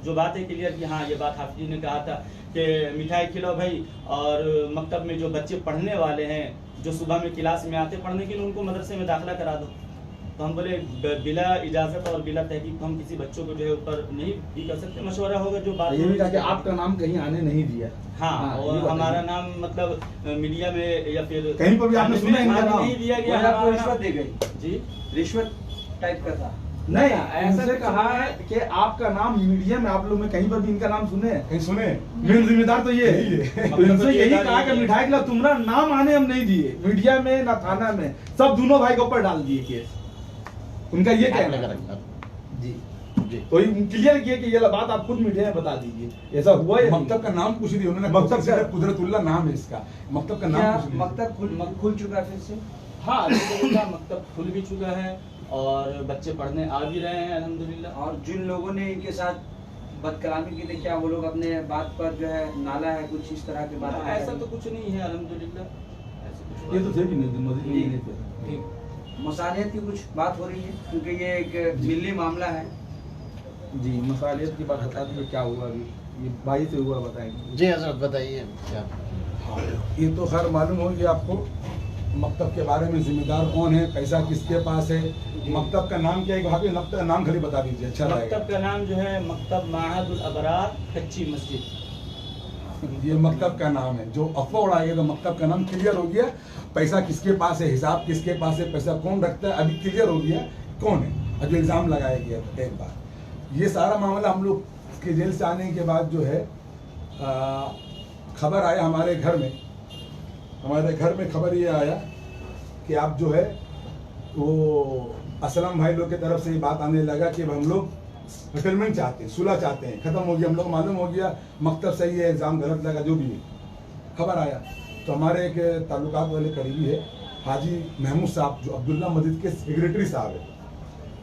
जो बात है क्लियर कि हाँ ये बात हाफिज जी ने कहा था कि मिठाई खिलाओ भाई, और मकतब में जो बच्चे पढ़ने वाले हैं जो सुबह में क्लास में आते पढ़ने के लिए उनको मदरसे में दाखिला करा दो। तो हम बोले बिला इजाजत और बिला तहकीक तो हम किसी बच्चों को जो है ऊपर नहीं भी कर सकते, मशवरा होगा जो बात ये भी कहा कि आपका नाम कहीं आने नहीं दिया। हाँ, और हमारा नाम मतलब मीडिया में या फिर कहीं पर भी आपने सुना इनका नाम? नहीं दिया गया, आपको हमारा रिश्वत नाम- दी गई जी रिश्वत टाइप का था। नहीं, ऐसा ऐसे कुछ कहा नहीं है कि आपका नाम मीडिया में आप लोग में कहीं पर भी इनका नाम सुने हैं? कहीं सुने? मेन जिम्मेदार तो ये है। यही है। तो इनसे यही कहा कि मिठाई खिलाओ, तुम्हारा नाम आने हम नहीं दिए, मीडिया में ना थाना में, सब दोनों भाई के ऊपर डाल दिए केस। उनका ये कहना है। जी जी तो क्लियर किया कि ये बात आप खुद मीडिया में बता दीजिए, ऐसा हुआ या नहीं? मकतब का नाम कुछ नहीं, उन्होंने मकतब मकतब का- का कुदरतुल्लाह नाम है इसका, मकतब का क्या नाम कुछ नहीं। मकतब खुल चुका है फिर से? हाँ अल्हम्दुलिल्लाह मकतब खुल भी चुका है और बच्चे पढ़ने आ भी रहे हैं अल्हम्दुलिल्लाह। और जिन लोगों ने इनके साथ बदकलामी की थी, क्या वो लोग अपने बात पर जो है नाला है कुछ इस तरह की बात? ऐसा तो कुछ नहीं है अल्हम्दुलिल्लाह, ऐसा कुछ ये तो थे भी नहीं, मस्जिद में ही नहीं थे। ठीक। मसालियत की कुछ बात हो रही है क्योंकि ये एक मिली मामला है। जी मसालियत की बात बता दीजिए, क्या हुआ अभी ये भाई से हुआ बताएंगे। जी हजरत बताइए क्या। ये तो खैर मालूम हो गया आपको मकतब के बारे में, जिम्मेदार कौन है, पैसा किसके पास है, मकतब का नाम क्या है, वहाँ पे मकतब का नाम खाली बता दीजिए, अच्छा रहेगा। मकतब का नाम जो है मकतब माहदुल अबरार कच्ची मस्जिद। ये मकतब का नाम है, जो अफवाह उड़ाएगा तो मकतब का नाम क्लियर हो गया, पैसा किसके पास है, हिसाब किसके पास है, पैसा कौन रखता है, अभी क्लियर हो गया कौन है, अभी इल्ज़ाम लगाया गया एक बार। ये सारा मामला हम लोग के जेल से आने के बाद जो है खबर आया हमारे घर में खबर ये आया कि आप जो है वो असलम भाई लोग की तरफ से ये बात आने लगा कि हम लोग सेटलमेंट चाहते हैं, सुलह चाहते हैं, खत्म हो गया, हम लोग मालूम हो गया मकतब सही है, इल्ज़ाम गलत लगा, जो भी है खबर आया। तो हमारे एक ताल्लुकात वाले करीबी है हाजी महमूद साहब, जो अब्दुल्ला मस्जिद के सेक्रेटरी साहब है,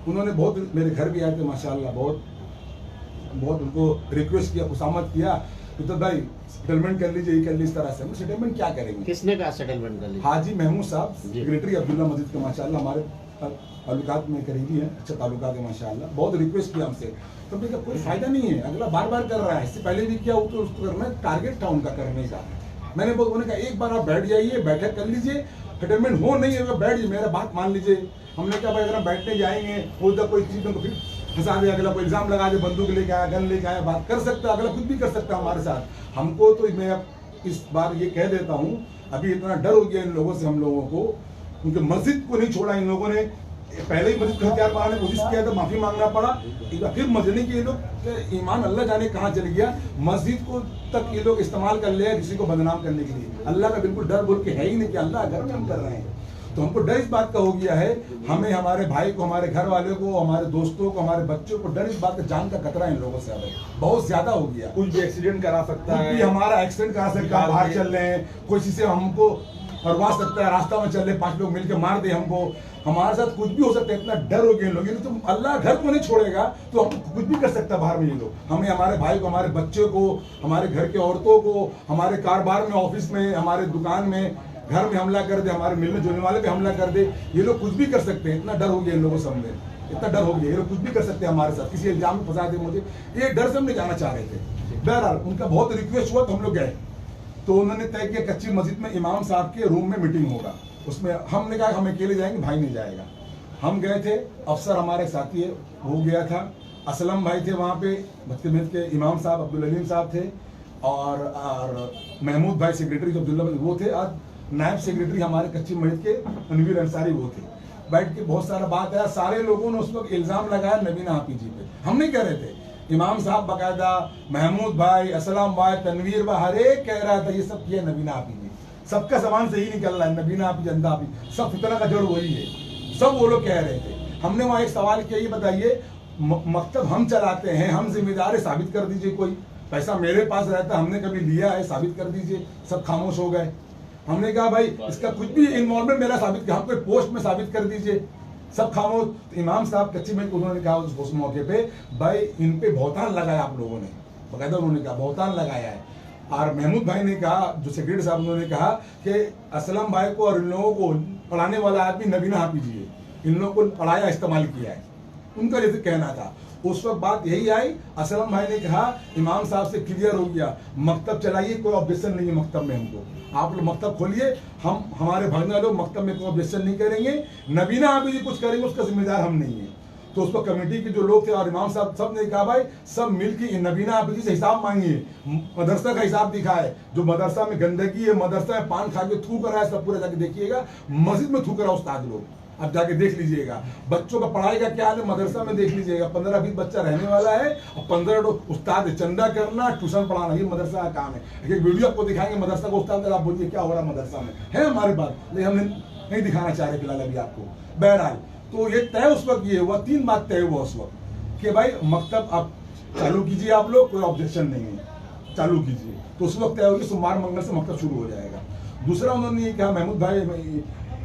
उन्होंने बहुत मेरे घर भी आए थे माशाल्लाह, बहुत उनको रिक्वेस्ट किया, खुशामद किया कि तो भाई सेटलमेंट कर लीजिए, ये कर लीजिए, इस तरह से। हम सेटलमेंट क्या करेंगे? किसने कहा सेटलमेंट कर लीजिए? हाजी महमूद साहब जी। सेक्रेटरी अब्दुल्ला मस्जिद के माशाल्लाह हमारे ताल्लुकात में करीबी है, अच्छा ताल्लुकात है माशाल्लाह, बहुत रिक्वेस्ट किया हमसे। तो हमने कहा कोई फायदा नहीं है, अगला बार बार कर रहा है, इससे पहले भी किया वो तो उसको करना टारगेट था उनका करने का। मैंने बहुत उन्होंने कहा एक बार आप बैठ जाइए, बैठक कर लीजिए, सेटलमेंट हो नहीं है बैठ जाइए, मेरा बात मान लीजिए। हमने कहा भाई अगर हम बैठने जाएंगे हो तो कोई चीज़ तो फिर फंसा दे, अगला कोई इल्ज़ाम लगा दे, बंदूक लेके आया, गन लेके आया, बात कर सकता है, अगला कुछ भी कर सकता है हमारे साथ। हमको तो मैं इस बार ये कह देता हूँ, अभी इतना डर हो गया इन लोगों से, हम लोगों को, क्योंकि मस्जिद को नहीं छोड़ा इन लोगों ने। पहले ही मस्जिद को हथियार बनाने की कोशिश किया तो माफी मांगना पड़ा, फिर मस्जिद के ये लोग ईमान अल्लाह जाने कहाँ चल गया, मस्जिद को तक ये लोग इस्तेमाल कर लिया किसी को बदनाम करने के लिए। अल्लाह का बिल्कुल डर बोल के है ही नहीं कि अल्लाह घर में हम कर रहे हैं। तो हमको डर इस बात का हो गया है, हमें हमारे भाई को, हमारे घर वाले को, हमारे दोस्तों को, हमारे बच्चों को डर इस बात का, जान का खतरा इन लोगों से हमें बहुत ज्यादा हो गया। कुछ भी एक्सीडेंट करा सकता कुछ है, भी हमारा एक्सीडेंट करा सकता है, बाहर चल रहे हैं, कोई किसी से हमको हरवा सकता है, रास्ता में चल रहे 5 लोग मिलकर मार दे हमको, हमारे साथ कुछ भी हो सकता है, इतना डर हो गया इन लोगों। तो अल्लाह घर को नहीं छोड़ेगा तो हम कुछ भी कर सकता है बाहर में ये लोग। हमें, हमारे भाई को, हमारे बच्चों को, हमारे घर के औरतों को, हमारे कारोबार में, ऑफिस में, हमारे दुकान में, घर में हमला कर दे, हमारे मिलने जुलने वाले पे हमला कर दे, ये लोग कुछ भी कर सकते हैं। इतना डर हो गया इन लोगों से, हमें इतना डर हो गया, ये लोग कुछ भी कर सकते हैं हमारे साथ, किसी इल्जाम में फंसा दे मुझे, ये डर से हम नहीं जाना चाह रहे थे। बहरहाल उनका बहुत रिक्वेस्ट हुआ तो हम लोग गए, तो उन्होंने तय किया कच्ची मस्जिद में इमाम साहब के रूम में मीटिंग होगा, उसमें हमने कहा हम अकेले जाएंगे, भाई नहीं जाएगा। हम गए थे, अफसर हमारे साथी हो गया था, असलम भाई थे वहाँ पे, बदकिस्मत के इमाम साहब अब्दुल अलीम साहब थे, और महमूद भाई सेक्रेटरी जो अब्दुल्ला वो थे, आज नायब सेक्रेटरी हमारे कच्ची मस्जिद के तनवीर अंसारी वो थे। बैठ के बहुत सारा बात आया, सारे लोगों ने उस वक्त इल्ज़ाम लगाया नबीना हाफिज जी पे, हम नहीं कह रहे थे, इमाम साहब बाकायदा, महमूद भाई, असलम भाई, तनवीर भाई, हर एक कह रहा था ये सब किया नबीना हाफिज जी, सबका सामान सही निकल रहा है, नबीना हाफिज, अंधा हाफिज, सब फितना का जड़ वही है, सब वो लोग कह रहे थे। हमने वहाँ एक सवाल किया, ये बताइए मकतब हम चलाते हैं, हम जिम्मेदार है, साबित कर दीजिए, कोई पैसा मेरे पास रहता है, हमने कभी लिया है, साबित कर दीजिए। सब खामोश हो गए। हमने कहा भाई इसका कुछ भी इन्वॉल्वमेंट मेरा साबित कर, हम कोई पोस्ट में साबित कर दीजिए, सब खामोश। इमाम साहब कच्ची में उन्होंने कहा उस मौके पे, भाई इन पे बहुतान लगाया आप लोगों ने, बकायदा उन्होंने कहा बहुतान लगाया है। और महमूद भाई ने कहा, जो सेक्रेटरी साहब उन्होंने कहा कि असलम भाई को और इन लोगों को पढ़ाने वाला आदमी नबीना हाफिज जी है, इन लोगों को पढ़ाया, इस्तेमाल किया है, उनका जैसे कहना था। उस वक्त बात यही आई, असलम भाई ने कहा इमाम साहब से क्लियर हो गया, मकतब चलाइए, कोई ऑब्जेक्शन नहीं है मकतब में, हमको आप लोग मकतब खोलिए, हम हमारे भगना लोग मकतब में कोई ऑब्जेक्शन नहीं करेंगे, नबीना आबिदी कुछ करेंगे उसका जिम्मेदार हम नहीं है। तो उस पर कमेटी के जो लोग थे और इमाम साहब सब ने कहा भाई सब मिलकर नबीना आबिदी से हिसाब मांगिए, मदरसा का हिसाब दिखाए, जो मदरसा में गंदगी है, मदरसा में पान खा के थूक रहा है, सब पूरा जाके देखिएगा, मस्जिद में थूक रहा उस्ताद लोग, अब जाके देख लीजिएगा। बच्चों का पढ़ाई का क्या हाल है मदरसा में देख लीजिएगा, 15-20 बच्चा रहने वाला है और 15 उस्ताद चंदा करना, ट्यूशन पढ़ाना, ये मदरसा का काम है। एक वीडियो आपको दिखाएंगे मदरसा का उस्ताद, आप बोलिए क्या हो रहा है मदरसा में, है हमारे पास, लेकिन हमने नहीं दिखाना चाह रहे फिलहाल अभी आपको। बहरहाल तो ये तय उस वक्त ये हुआ, 3 बात तय हुआ उस वक्त कि भाई मकतब आप चालू कीजिए, आप लोग कोई ऑब्जेक्शन नहीं है, चालू कीजिए। तो उस वक्त तय होगी सोमवार मंगल से मकतब शुरू हो जाएगा। दूसरा उन्होंने ये कहा, महमूद भाई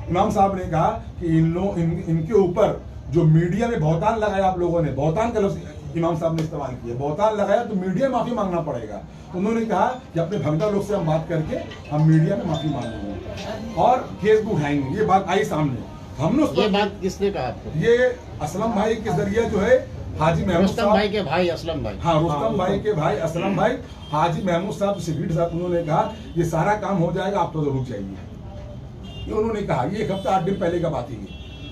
इमाम साहब ने कहा कि इनके ऊपर जो मीडिया में बहुतान लगाया आप लोगों ने, बहुतान का लफ्ज़ इमाम साहब ने इस्तेमाल किया, बहुतान लगाया तो मीडिया में माफी मांगना पड़ेगा। तो उन्होंने कहा कि अपने भगदा लोग से हम बात करके हम मीडिया में माफी मांगेंगे और केस भी उठाएंगे। ये बात आई सामने, हमने ये बात किसने कहा आपको? ये असलम भाई के जरिए जो है हाजी महमूद रुस्तम भाई के भाई असलम भाई, हाँ रुस्तम भाई के भाई असलम भाई, हाजी महमूद साहब सेक्रेटरी साहब, उन्होंने कहा ये सारा काम हो जाएगा, आप तो रुक जाइए, ये उन्होंने कहा। ये 1 हफ्ता 8 दिन पहले का बात ही।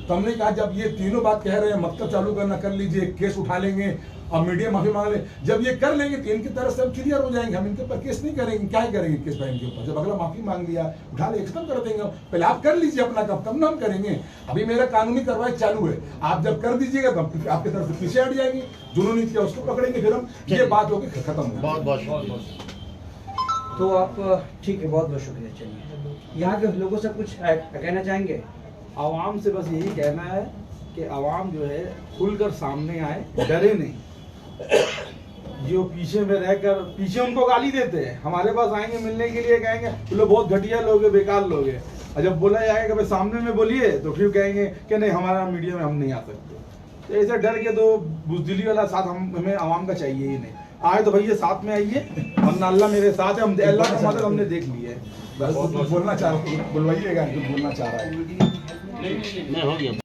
तो हमने कहा जब ये तीनों बात कह रहे हैं मकतब चालू करना कर लीजिए, केस उठा लेंगे और मीडिया माफी मांग ले, जब ये कर लेंगे तो इनकी तरफ से हम क्लियर हो जाएंगे, हम इनके ऊपर केस नहीं करेंगे, क्या करेंगे केस भाई इनके ऊपर, जब अगला माफी मांग लिया उठा ले खत्म कर देंगे। पहले आप कर लीजिए अपना काम, तब ना हम करेंगे। अभी मेरा कानूनी कार्रवाई चालू है, आप जब कर दीजिएगा तब आपकी तरफ से पीछे हट जाएंगे, जिन्होंने किया उसको पकड़ेंगे, फिर हम ये बात होगी खत्म हो। बहुत बहुत शुक्रिया। तो आप ठीक है, बहुत बहुत शुक्रिया। चलिए यहाँ के लोगों से कुछ कहना चाहेंगे? आवाम से बस यही कहना है कि आवाम जो है खुलकर सामने आए, डरे नहीं। जो पीछे में रहकर पीछे उनको गाली देते हैं, हमारे पास आएंगे मिलने के लिए, कहेंगे वो लोग बहुत घटिया लोग हैं, बेकार लोग हैं, और जब बोला जाएगा कि भाई सामने में बोलिए तो फिर कहेंगे कि नहीं हमारा मीडिया में हम नहीं आ सकते। तो ऐसे डर के तो बुजदिली वाला साथ हमें आवाम का चाहिए ही नहीं। आए तो भैया साथ में आइए, वरना अल्लाह मेरे साथ है, हम अल्लाह का मदद हमने देख ली है। बस बोलना चाह रहा हूँ, बुलवाइएगा जो बोलना चाह रहा है। मैं हो गया।